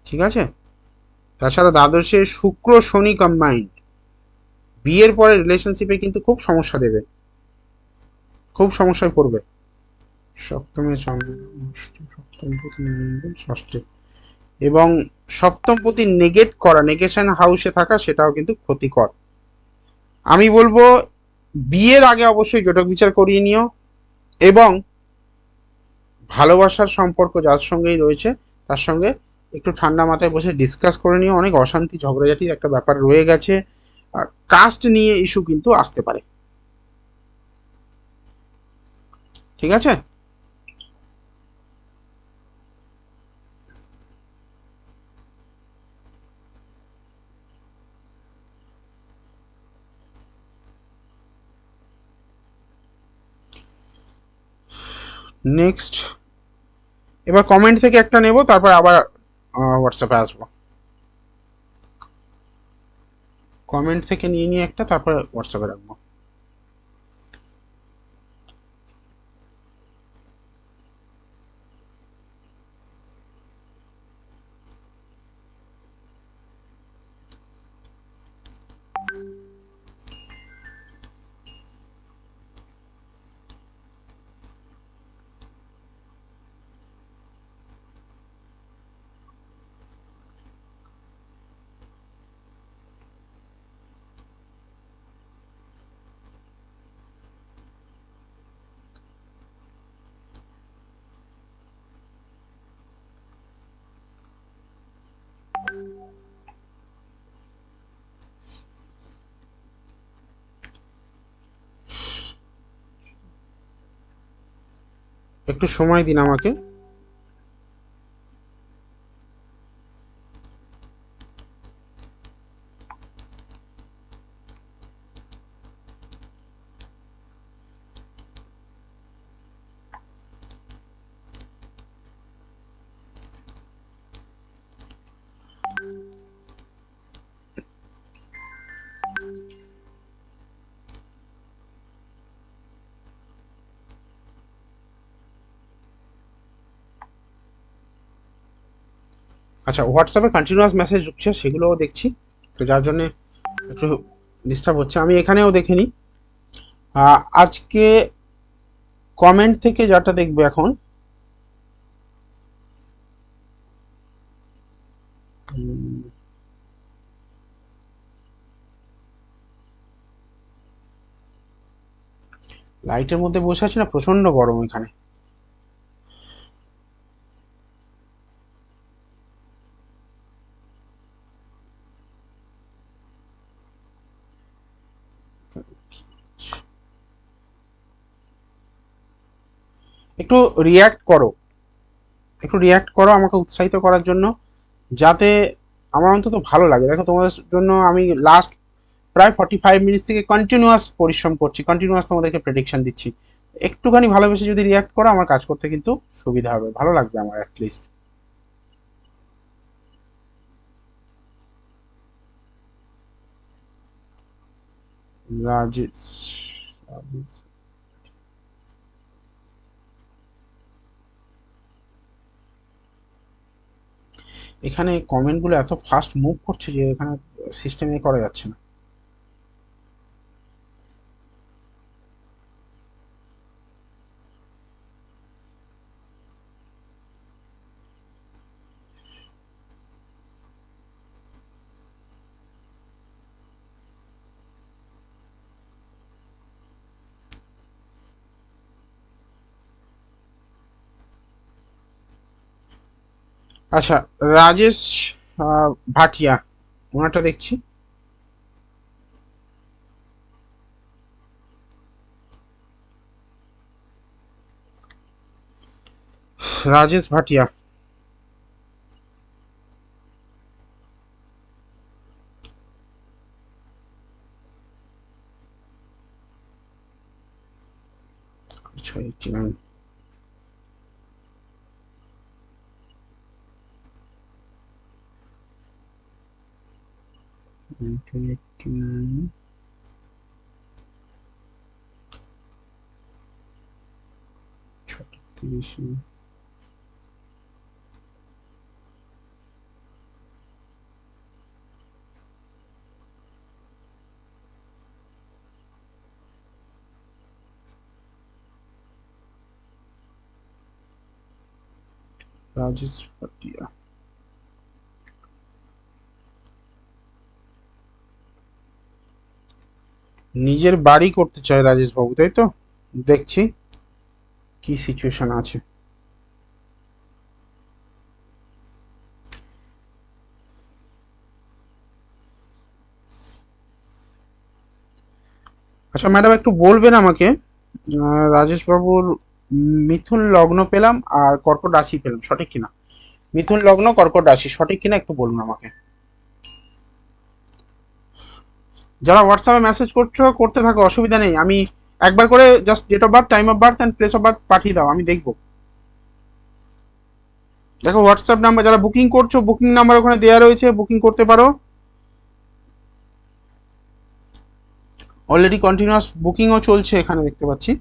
ঠিক আছে? তাছাড়া দ্বাদশে শুক্র শনি কম্বাইন্ড, বিয়ের পরে রিলেশনশিপে কিন্তু খুব সমস্যা দেবে, খুব সমস্যায় পড়বে। সপ্তমে চন্দ্র, সপ্তম প্রতি মঙ্গল, ষষ্ঠে, এবং সপ্তম প্রতি নেগেট করা, নেগেশন হাউসে থাকা, সেটাও কিন্তু ক্ষতিকর। আমি বলবো বিয়ের আগে অবশ্যই জটক বিচার করিয়ে নিও, এবং ভালোবাসার সম্পর্ক যার সঙ্গেই রয়েছে তার সঙ্গে একটু ঠান্ডা মাথায় বসে ডিসকাস করে নিও। অনেক অশান্তি ঝগড়াঝাটির একটা ব্যাপার রয়ে গেছে, আর কাস্ট নিয়ে ইস্যু কিন্তু আসতে পারে। ঠিক আছে? নেক্সট, এবার কমেন্ট থেকে একটা নেব, তারপর আবার হোয়াটসঅ্যাপে আসবো। কমেন্ট থেকে নিয়ে নিয়ে একটা, তারপর হোয়াটসঅ্যাপে রাখবো। একটু সময় দিন আমাকে। আচ্ছা, হোয়াটসঅ্যাপে কন্টিনিউয়াস মেসেজ ঢুকছে, সেগুলোও দেখছি, তো যার জন্য একটু ডিস্টার্ব হচ্ছে। আমি এখানেও দেখে নিই। আজকে কমেন্ট থেকে যেটা দেখবো এখন, লাইটের মধ্যে বসে আছি না, প্রচন্ড গরম এখানে। একটু রিয়্যাক্ট করো, একটু রিয়্যাক্ট করো আমাকে উৎসাহিত করার জন্য, যাতে আমার অন্তত ভালো লাগে। দেখো, তোমাদের জন্য আমি লাস্ট প্রায় 45 মিনিট থেকে কন্টিনিউয়াস পরিশ্রম করছি, কন্টিনিউয়াস তোমাদেরকে প্রেডিকশন দিচ্ছি। একটুখানি ভালোবেসে যদি রিয়্যাক্ট করো, আমার কাজ করতে কিন্তু সুবিধা হবে, ভালো লাগবে আমার অ্যাটলিস্ট। রাজেশ, এখানে কমেন্টগুলো এত ফাস্ট মুভ করছে যে এখানে সিস্টেমে করা যাচ্ছে না। আচ্ছা, রাজেশ ভাটিয়া, ওনারটা দেখছি। রাজেশ ভাটিয়া, আচ্ছা 89, ছত্রিশ, রাজেশ ভাটিয়া, নিজের বাড়ি করতে চায় রাজেশ বাবু, তাই তো? দেখছি কি সিচুয়েশন আছে। আচ্ছা ম্যাডাম, একটু বলবেন আমাকে, রাজেশ বাবুর মিথুন লগ্ন পেলাম আর কর্কট রাশি পেলাম, সঠিক কিনা? মিথুন লগ্ন কর্কট রাশি সঠিক কিনা একটু বলুন আমাকে। যারা হোয়াটসঅ্যাপে মেসেজ করছো করতে থাকো, অসুবিধা নেই। আমি একবার করে just date of birth, time of birth and place of birth পাঠিয়ে দাও, আমি দেখবো। দেখো হোয়াটসঅ্যাপ নাম্বার, যারা বুকিং করছো বুকিং নাম্বার ওখানে দেওয়া রয়েছে, বুকিং করতে পারো। অলরেডি কন্টিনিউয়াস বুকিংও চলছে এখানে দেখতে পাচ্ছি।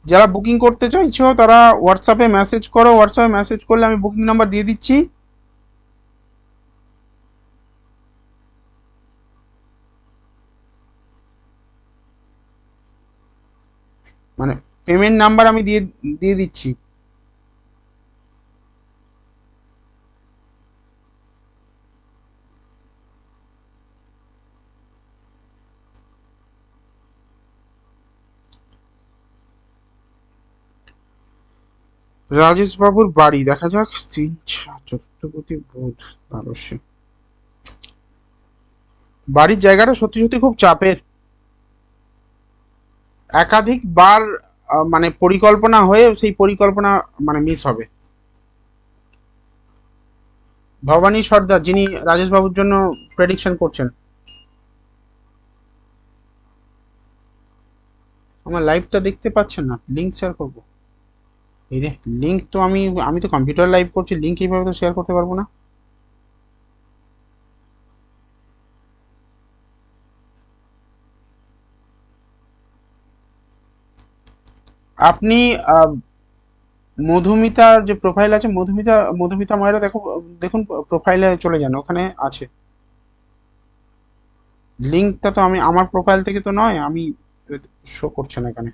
যারা বুকিং করতে চাইছো তারা হোয়াটসঅ্যাপে মেসেজ করো, হোয়াটসঅ্যাপে মেসেজ করলে আমি বুকিং নাম্বার দিয়ে দিচ্ছি। মানে পেমেন্ট নাম্বার আমি দিয়ে দিয়ে দিচ্ছি। রাজেশ বাবুর বাড়ি দেখা যাক, চতুর্থপতি বুধ দ্বাদশে। বাড়ির জায়গাটা সত্যি সত্যি খুব চাপের। একাধিক বার মানে পরিকল্পনা হয়ে সেই পরিকল্পনা মানে মিস হবে। ভবানী সর্দার, যিনি রাজেশ বাবুর জন্য প্রেডিকশন করছেন। আমার লাইভটা দেখতে পাচ্ছেন না, লিঙ্ক শেয়ার করবো। এই রে, লিঙ্ক তো আমি আমি তো কম্পিউটার লাইভ করছি, লিঙ্ক এইভাবে তো শেয়ার করতে পারবো না। আপনি মধুমিতার যে প্রোফাইল আছে, মধুমিতা মধুমিতা ময়রা, দেখো, দেখুন প্রোফাইলে চলে যান, ওখানে আছে লিঙ্কটা। তো আমি আমার প্রোফাইল থেকে তো নয়, আমি শো করছে না এখানে।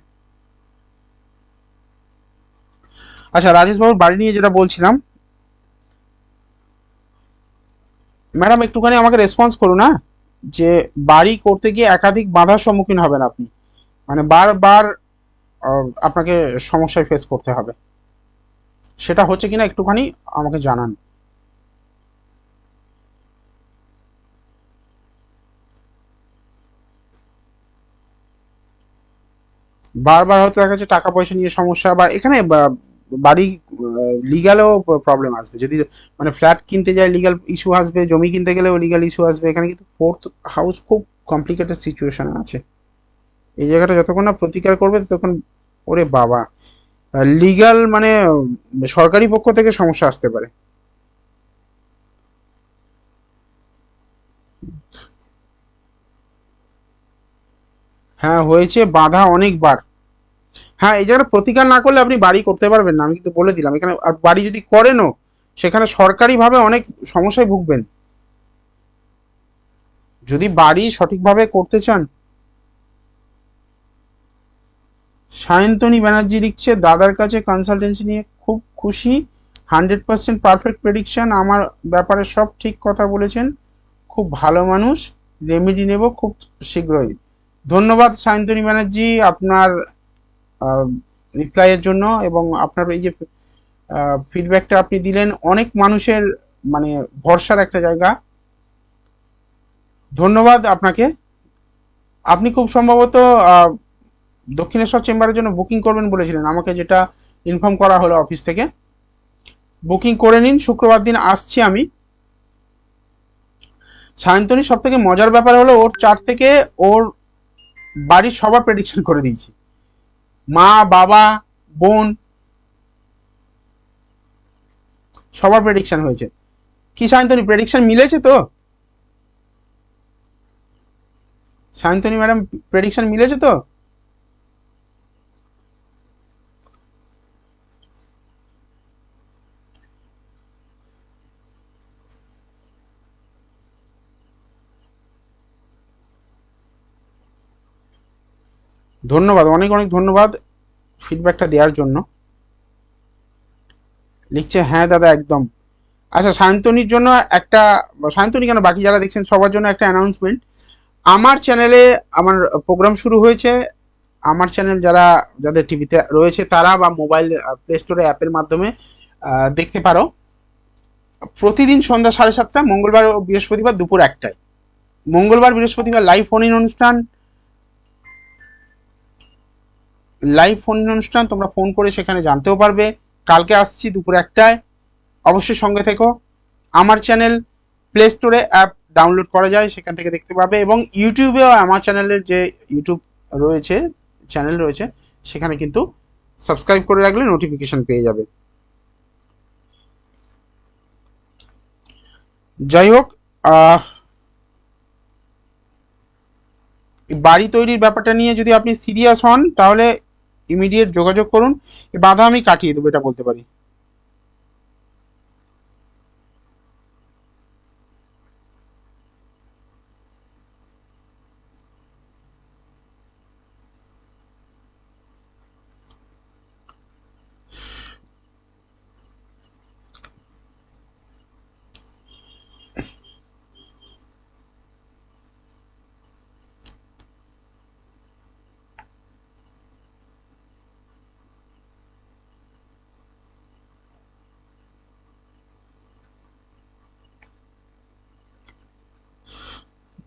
আচ্ছা, রাজেশ বাবুর বাড়ি নিয়ে যেটা বলছিলাম, ম্যাডাম একটুখানি আমাকে রেসপন্স করুন না, যে বাড়ি করতে গিয়ে একাধিক বাধার সম্মুখীন হবেন আপনি, মানে বারবার আপনাকে সমস্যায় ফেস করতে হবে। সেটা হচ্ছে কিনা একটুখানি আমাকে জানান। বারবার হয়তো দেখা যাচ্ছে টাকা পয়সা নিয়ে সমস্যা, বা এখানে বাড়ি লিগালও প্রবলেম আসবে। যদি মানে ফ্ল্যাট কিনতে যায় লিগাল ইস্যু আসবে, জমি কিনতে গেলেও লিগাল ইস্যু আসবে। এখানে কিন্তু ফোর্থ হাউস খুব কমপ্লিকেটেড সিচুয়েশনে আছে। এই জায়গাটা যতক্ষণ না প্রতিকার করবে ততক্ষণ, ওরে বাবা, লিগাল মানে সরকারি পক্ষ থেকে সমস্যা আসতে পারে। হ্যাঁ হয়েছে, বাধা অনেকবার। হ্যাঁ, এই জায়গাটা প্রতিকার না করলে আপনি বাড়ি করতে পারবেন না, আমি কিন্তু বলে দিলাম এখানে। আর বাড়ি যদি করেনও, সেখানে সরকারিভাবে অনেক সমস্যায় ভুগবেন। যদি বাড়ি সঠিকভাবে করতে চান। সায়ন্তনী ব্যানার্জি লিখছে, দাদার কাছে কনসালটেন্সি নিয়ে খুব খুশি, 100% পারফেক্ট প্রেডিকশন, আমার ব্যাপারে সব ঠিক কথা বলেছেন, খুব ভালো মানুষ, রেমেডি নেব খুব শীঘ্রই। ধন্যবাদ সায়ন্তনী ব্যানার্জি আপনার রিপ্লাইয়ের জন্য, এবং আপনার এই যে ফিডব্যাকটা আপনি দিলেন, অনেক মানুষের মানে ভরসার একটা জায়গা। ধন্যবাদ আপনাকে। আপনি খুব সম্ভবত দক্ষিণেশ্বর চেম্বারের জন্য বুকিং করবেন বলেছিলেন আমাকে, যেটা ইনফর্ম করা হলো অফিস থেকে। বুকিং করে নিন, শুক্রবার দিন আসছি আমি। সায়ন্তনী সব থেকে মজার ব্যাপার হলো, ওর চার্ট থেকে ওর বাড়ির সবার প্রেডিকশন করে দিয়েছি, মা, বাবা, বোন, সবার প্রেডিকশন হয়েছে। কি সায়ন্তনী, প্রেডিকশন মিলেছে তো? সায়ন্তনী ম্যাডাম, প্রেডিকশন মিলেছে তো? ধন্যবাদ, অনেক অনেক ধন্যবাদ। ফিডব্যাকটা দেওয়ার জন্য। লিখছে হ্যাঁ দাদা একদম। আচ্ছা, সায়ন্তনীর জন্য একটা, সায়ন্তনী কেন, বাকি যারা দেখছেন সবার জন্য একটা অ্যানাউন্সমেন্ট। আমার চ্যানেলে আমার প্রোগ্রাম শুরু হয়েছে। আমার চ্যানেল যাদের টিভিতে রয়েছে তারা বা মোবাইল প্লে স্টোরে অ্যাপের মাধ্যমে দেখতে পারো। প্রতিদিন সন্ধ্যা 7:30, মঙ্গলবার ও বৃহস্পতিবার দুপুর 1টায়। মঙ্গলবার বৃহস্পতিবার লাইভ ফোন ইন অনুষ্ঠান, তোমরা ফোন করে সেখানে জানতেও পারবে। কালকে আসছি দুপুর 1টায়, অবশ্যই সঙ্গে থেকো। আমার চ্যানেল প্লে স্টোরে অ্যাপ ডাউনলোড করা যায়, সেখান থেকে দেখতে পাবে, এবং ইউটিউবেও আমার চ্যানেলের যে ইউটিউব রয়েছে, চ্যানেল রয়েছে, সেখানে কিন্তু সাবস্ক্রাইব করে রাখলে নোটিফিকেশন পেয়ে যাবে। যাই হোক, বাড়ি তৈরির ব্যাপারটা নিয়ে যদি আপনি সিরিয়াস হন তাহলে ইমিডিয়েট যোগাযোগ করুন। বাধা আমি কাটিয়ে দেবো, এটা বলতে পারি।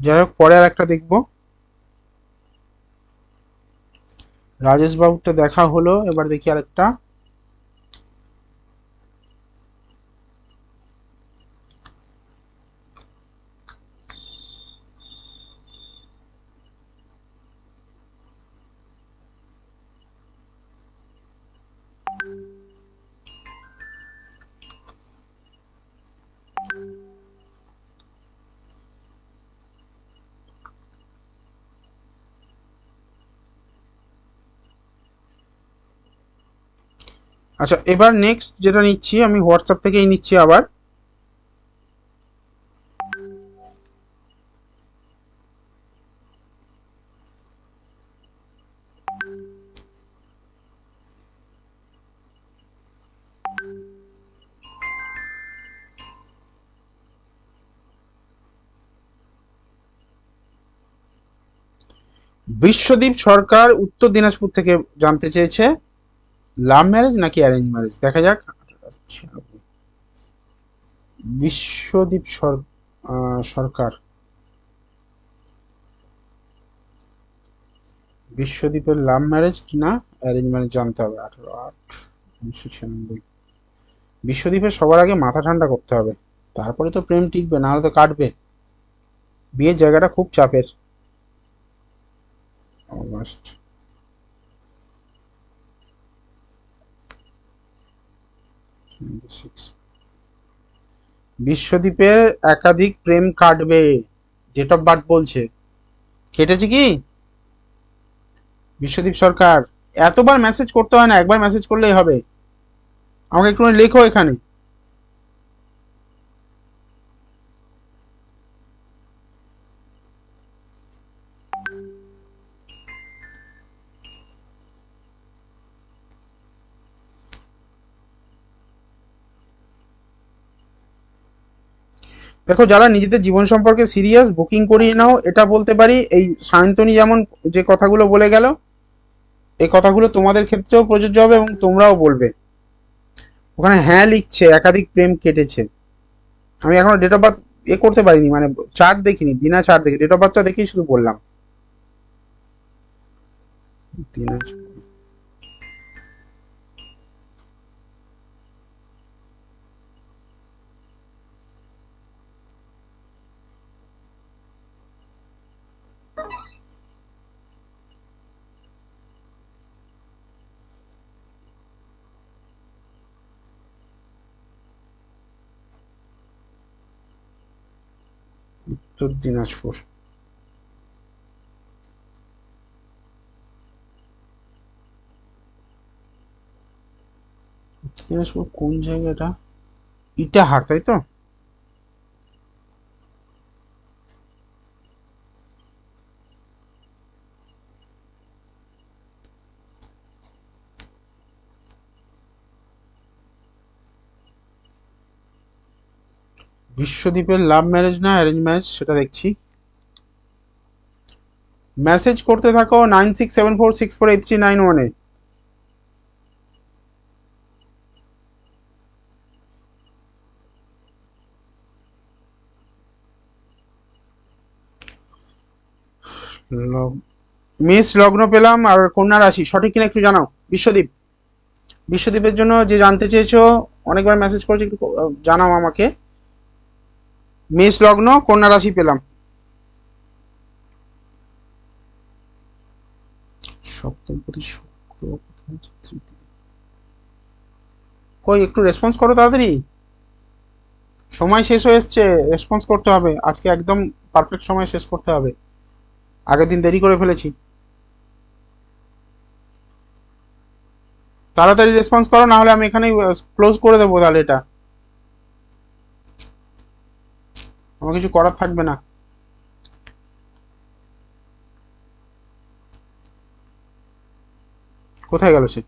যাই হোক, পরে আর একটা দেখবো। রাজেশ বাবুরটা দেখা হলো, এবার দেখি আরেকটা। আচ্ছা, এবার নেক্সট যেটা নিচ্ছি আমি হোয়াটসঅ্যাপ থেকেই নিচ্ছি আবার। বিশ্বদীপ সরকার উত্তর দিনাজপুর থেকে জানতে চেয়েছে লাভ ম্যারেজ নাকি অ্যারেঞ্জ ম্যারেজ, দেখা যাক। বিশ্বদীপ সরকার, বিশ্বদীপের লাভ ম্যারেজ কিনা অ্যারেঞ্জ ম্যারেজ জানতে হবে। 18/8/1996। বিশ্বদীপের সবার আগে মাথা ঠান্ডা করতে হবে, তারপরে তো প্রেম টিকবে, নাহলে তো কাটবে। বিয়ের জায়গাটা খুব চাপের। অগাস্ট, বিশ্বদীপের একাধিক প্রেম কাটবে, ডেট অফ বার্থ বলছে। কেটেছে কি বিশ্বদীপ সরকার? এতবার মেসেজ করতে হয় না, একবার মেসেজ করলেই হবে। আমাকে একটু লেখো এখানে। দেখো, যারা নিজেদের জীবন সম্পর্কে সিরিয়াস, বুকিং করিয়ে নাও, এটা বলতে পারি। এই সায়ন্তনী যেমন যে কথাগুলো বলে গেল, এই কথাগুলো তোমাদের ক্ষেত্রেও প্রযোজ্য হবে এবং তোমরাও বলবে। ওখানে হ্যাঁ লিখছে একাধিক প্রেম কেটেছে। আমি এখনো ডেট অফ বার্থ করতে পারিনি, মানে চার্ট দেখিনি, বিনা চার্ট দেখে ডেট অফ বার্থটা দেখেই শুধু বললাম। উত্তর দিনাজপুর, উত্তর দিনাজপুর কোন জায়গাটা? ইটাহার, তাই তো? বিশ্বদীপের লাভ ম্যারেজ না অ্যারেঞ্জ ম্যারেজ সেটা দেখছি। মেসেজ করতে থাকো 9674648391-এ। মিস লগ্ন পেলাম আর কন্যা রাশি, সঠিক কিনা একটু জানাও। বিশ্বদীপ, বিশ্বদীপের জন্য যে জানতে চেয়েছো, অনেকবার মেসেজ করেছো, একটু জানাও আমাকে। মেষ লগ্ন কন্যা রাশি পেলাম। সপ্তমপতি শুক্র কই, একটু রেসপন্স করো তাড়াতাড়ি, সময় শেষ হয়ে এসছে, রেসপন্স করতে হবে আজকে, একদম পারফেক্ট সময় শেষ করতে হবে, আগের দিন দেরি করে ফেলেছি। তাড়াতাড়ি রেসপন্স করো, না হলে আমি এখানেই ক্লোজ করে দেবো, তাহলে এটা আমার কিছু করার থাকবে না। কোথায় গেল সে?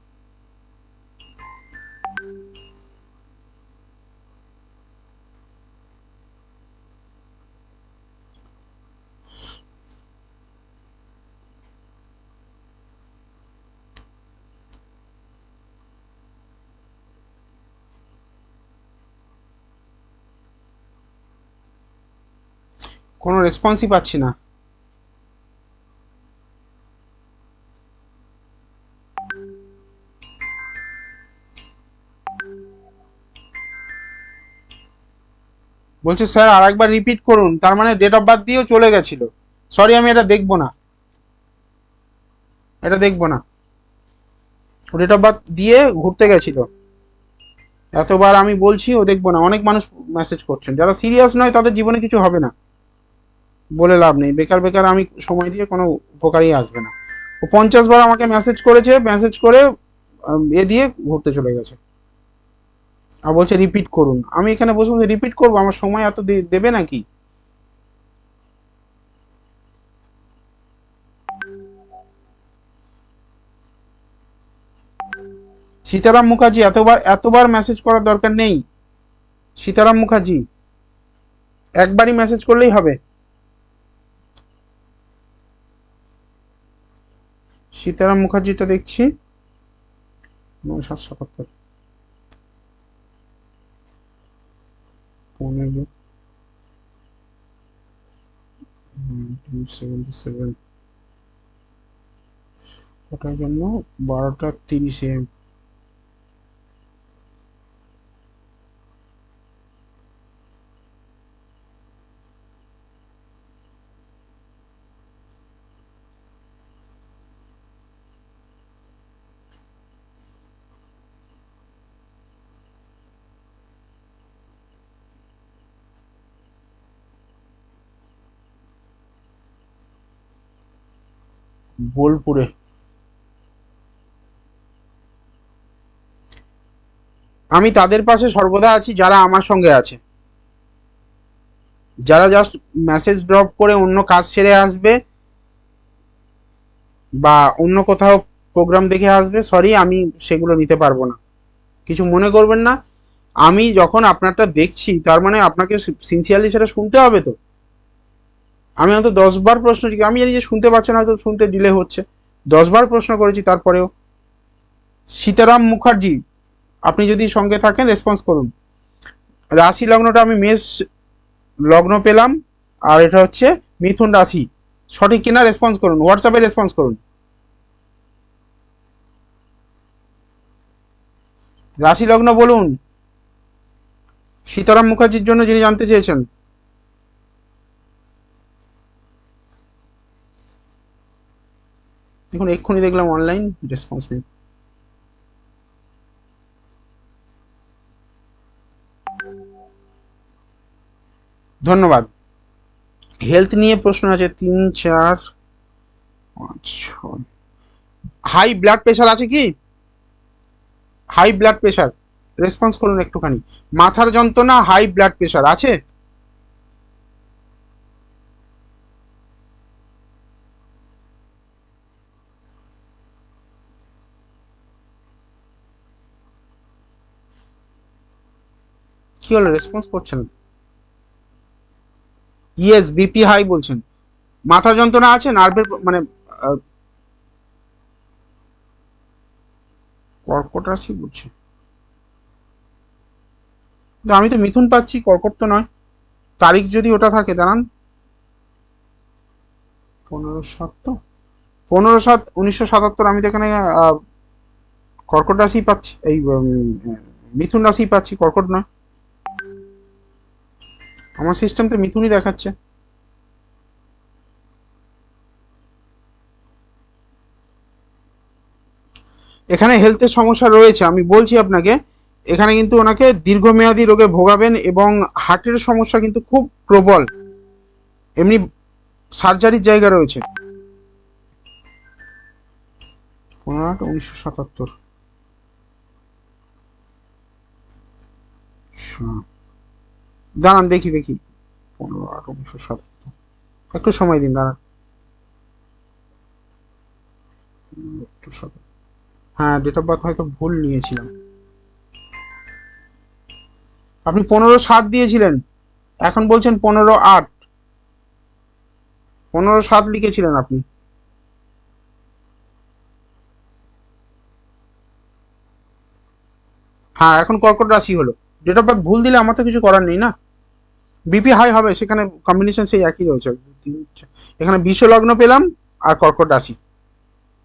কোনো রেসপন্সই পাচ্ছি না। বলছে স্যার আর একবার রিপিট করুন, তার মানে ডেট অফ বার্থ দিয়েও চলে গেছিল। সরি, আমি এটা দেখবো না, এটা দেখবো না। ডেট অফ বার্থ দিয়ে ঘুরতে গেছিল, এতবার আমি বলছি, ও দেখবো না। অনেক মানুষ মেসেজ করছেন, যারা সিরিয়াস নয় তাদের জীবনে কিছু হবে না, বলে লাভ নেই, বেকার বেকার আমি সময় দিয়ে কোনো উপকারই আসবে না। ও 50 বার আমাকে মেসেজ করেছে, মেসেজ করে এ দিয়ে ঘুরতে চলে গেছে, আর বলছে রিপিট করুন। আমি এখানে বসে বসে রিপিট করবো? আমার সময় এত দেবে নাকি? সীতারাম মুখার্জি, এতবার এতবার মেসেজ করার দরকার নেই। সীতারাম মুখার্জি, একবারই মেসেজ করলেই হবে। সীতারাম মুখার্জিটা দেখছি, 777, 15, 277, ওটার জন্য 12টা 30-এ। বোলপুরে। আমি তাদের পাশে সর্বদা আছি যারা আমার সঙ্গে আছে, যারা জাস্ট মেসেজ ড্রপ করে অন্য কাজ ছেড়ে আসবে বা অন্য কোথাও প্রোগ্রাম দেখে আসবে, সরি আমি সেগুলো নিতে পারবো না, কিছু মনে করবেন না। আমি যখন আপনারটা দেখছি, তার মানে আপনাকে সিনসিয়ারলি সেটা শুনতে হবে তো। আমি হয়তো 10 বার প্রশ্ন, আমি জানি যে শুনতে পাচ্ছেন, হয়তো শুনতে ডিলে হচ্ছে, 10 বার প্রশ্ন করেছি তারপরেও। সীতারাম মুখার্জি, আপনি যদি সঙ্গে থাকেন রেসপন্স করুন। রাশি লগ্নটা আমি মেষ লগ্ন পেলাম, আর এটা হচ্ছে মিথুন রাশি, সঠিক কিনা রেসপন্স করুন, হোয়াটসঅ্যাপে রেসপন্স করুন। রাশি লগ্ন বলুন, সীতারাম মুখার্জির জন্য যিনি জানতে চেয়েছেন। দেখুন এক্ষুনি দেখলাম অনলাইন, রেসপন্স নেই। ধন্যবাদ। হেলথ নিয়ে প্রশ্ন আছে 3, 4, 5, 6। হাই ব্লাড প্রেশার আছে কি? হাই ব্লাড প্রেশার, রেসপন্স করুন একটুখানি। মাথার যন্ত্রণা, হাই ব্লাড প্রেশার আছে? কি হলো, রেসপন্স করছেন? ইয়েস, বিপি হাই বলছেন। মাথা যন্ত্রণা আছে, নার্ভের মানে কর্কট রাশি বলছে, আমি তো মিথুন পাচ্ছি, কর্কট তো নয়। তারিখ যদি ওটা থাকে দাঁড়ান, 15/7 তো, 15/7/1977, আমি তো এখানে কর্কট রাশি পাচ্ছি, এই মিথুন রাশি পাচ্ছি, কর্কট নয়। আমার সিস্টেম তো মিথুনই দেখাচ্ছে। এখানে হেলথের সমস্যা রয়েছে, আমি বলছি আপনাকে। এখানে কিন্তু ওনাকে দীর্ঘমেয়াদী রোগে ভোগাবেন এবং হার্টের সমস্যা কিন্তু খুব প্রবল, এমনি সার্জারির জায়গা রয়েছে। 15/8/1977। দাঁড়ান দেখি 15/8/1977, একটু সময় দিন, দাঁড়ান। হ্যাঁ, ডেট অফ বার্থ হয়তো ভুল নিয়েছিলাম। আপনি 15/7 দিয়েছিলেন, এখন বলছেন 15/8। 15/7 লিখেছিলেন আপনি। হ্যাঁ, এখন কর্কট রাশি হলো। ডেট অফ বার্থ ভুল দিলে আমার তো কিছু করার নেই না। বিপি হাই হবে, সেখানে কম্বিনেশন সেই একই রয়েছে। এখানে বিষ লগ্ন পেলাম আর কর্কট রাশি।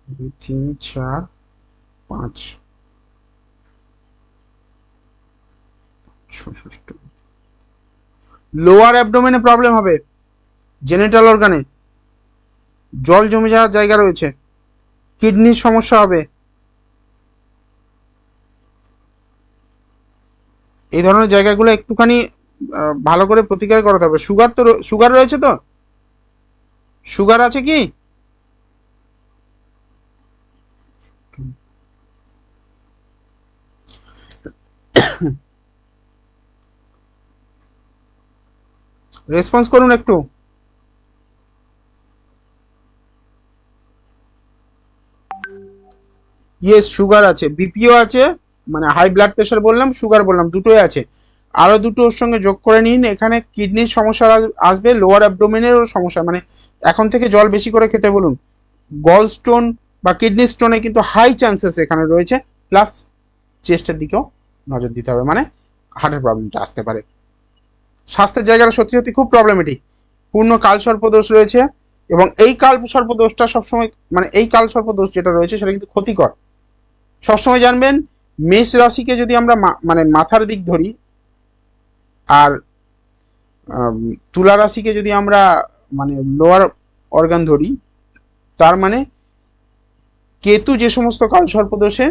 2 3 4 5 66। লোয়ার অ্যাবডোমেনে প্রবলেম হবে, জেনিটাল অর্গানে জল জমে যাওয়ার জায়গা রয়েছে, কিডনির সমস্যা হবে। এই ধরনের জায়গাগুলো একটুখানি ভালো করে প্রতিকার করাতে হবে। সুগার তো সুগার রয়েছে তো, সুগার আছে কি? রেসপন্স করুন একটু। ইয়েস, সুগার আছে, বিপিও আছে, মানে হাই ব্লাড প্রেশার বললাম, সুগার বললাম, দুটোই আছে। আরো দুটো ওর সঙ্গে যোগ করে নিন, এখানে কিডনির সমস্যা আসবে, লোয়ার অ্যাবডোমেনেরও সমস্যা, মানে এখন থেকে জল বেশি করে খেতে বলুন। গল স্টোন বা কিডনি স্টোনে কিন্তু হাই চান্সেস এখানে রয়েছে, প্লাস চেস্টের দিকেও নজর দিতে হবে, মানে হার্টের প্রবলেমটা আসতে পারে। স্বাস্থ্যের জায়গাটা সত্যি সত্যি খুব প্রবলেমেটিক, পূর্ণ কালসর্পদোষ রয়েছে। এবং এই কালসর্পদোষটা সবসময়, মানে এই কালসর্পদোষ যেটা রয়েছে সেটা কিন্তু ক্ষতিকর। সবসময় জানবেন, মেষ রাশিকে যদি আমরা মানে মাথার দিক ধরি, আর তুলা রাশিকে যদি আমরা মানে লোয়ার অর্গান ধরি, তার মানে কেতু যে সমস্ত কালসর্পদোষে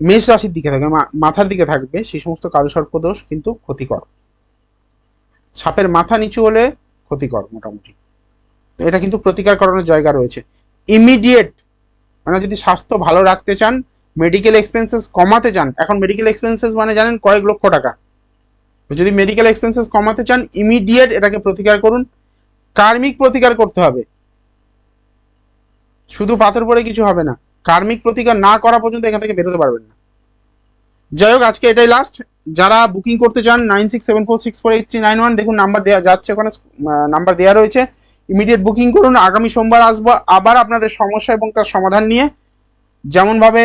মেষ রাশির দিকে থাকবে, মাথার দিকে থাকবে, সেই সমস্ত কালসর্পদোষ কিন্তু ক্ষতিকর। সাপের মাথা নিচু হলে ক্ষতিকর মোটামুটি। এটা কিন্তু প্রতিকার করানোর জায়গা রয়েছে। ইমিডিয়েট, মানে যদি স্বাস্থ্য ভালো রাখতে চান, মেডিকেল এক্সপেন্সেস কমাতে চান, এখন মেডিকেল এক্সপেন্সেস মানে জানেন কয়েক লক্ষ টাকা। যদি মেডিকেল এক্সপেন্সেস কমাতে চান, ইমিডিয়েট এটাকে প্রতিকার করুন। কার্মিক প্রতিকার করতে হবে, শুধু পাথর পরে কিছু হবে না। কার্মিক প্রতিকার না করা পর্যন্ত এখান থেকে বেরোতে পারবেন না। যাই হোক, আজকে এটাই লাস্ট। যারা বুকিং করতে চান 9674648391, দেখুন নাম্বার দেওয়া যাচ্ছে, ওখানে নাম্বার দেওয়া রয়েছে, ইমিডিয়েট বুকিং করুন। আগামী সোমবার আসবো আবার আপনাদের সমস্যা এবং তার সমাধান নিয়ে। যেমনভাবে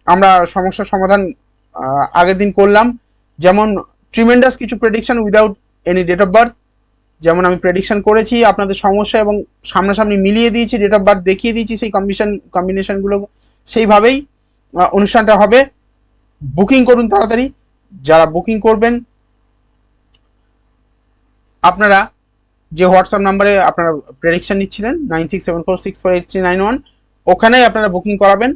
আমরা সমস্যার সমাধান আগের দিন করলাম, যেমন ট্রিমেন্ডাস কিছু prediction without any date of birth, যেমন আমি প্রেডিকশন করেছি, আপনাদের সমস্যা এবং সামনাসামনি মিলিয়ে দিয়েছি, ডেট অফ বার্থ দেখিয়ে দিয়েছি, সেই কম্বিনেশনগুলো সেইভাবেই অনুষ্ঠানটা হবে। বুকিং করুন তাড়াতাড়ি। যারা বুকিং করবেন, আপনারা যে হোয়াটসঅ্যাপ নাম্বারে আপনারা প্রেডিকশন নিচ্ছিলেন 9674648391, ওখানেই আপনারা বুকিং করাবেন।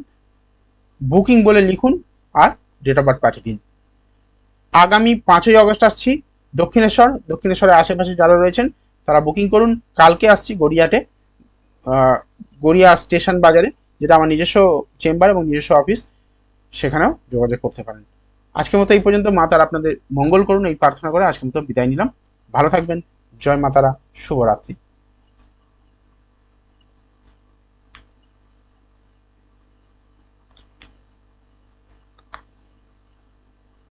বুকিং বলে লিখুন আর ডেট অফ বার্থ পাঠিয়ে দিন। আগামী 5ই অগস্ট আসছি দক্ষিণেশ্বরের আশেপাশে যারা রয়েছেন তারা বুকিং করুন। কালকে আসছি গড়িয়াতে, গড়িয়া স্টেশন বাজারে, যেটা আমার নিজস্ব চেম্বার এবং নিজস্ব অফিস, সেখানেও যোগাযোগ করতে পারেন। আজকের মতো এই পর্যন্ত। মা তারা আপনাদের মঙ্গল করুন এই প্রার্থনা করে আজকের মতো বিদায় নিলাম। ভালো থাকবেন। জয় মা তারা। শুভরাত্রি।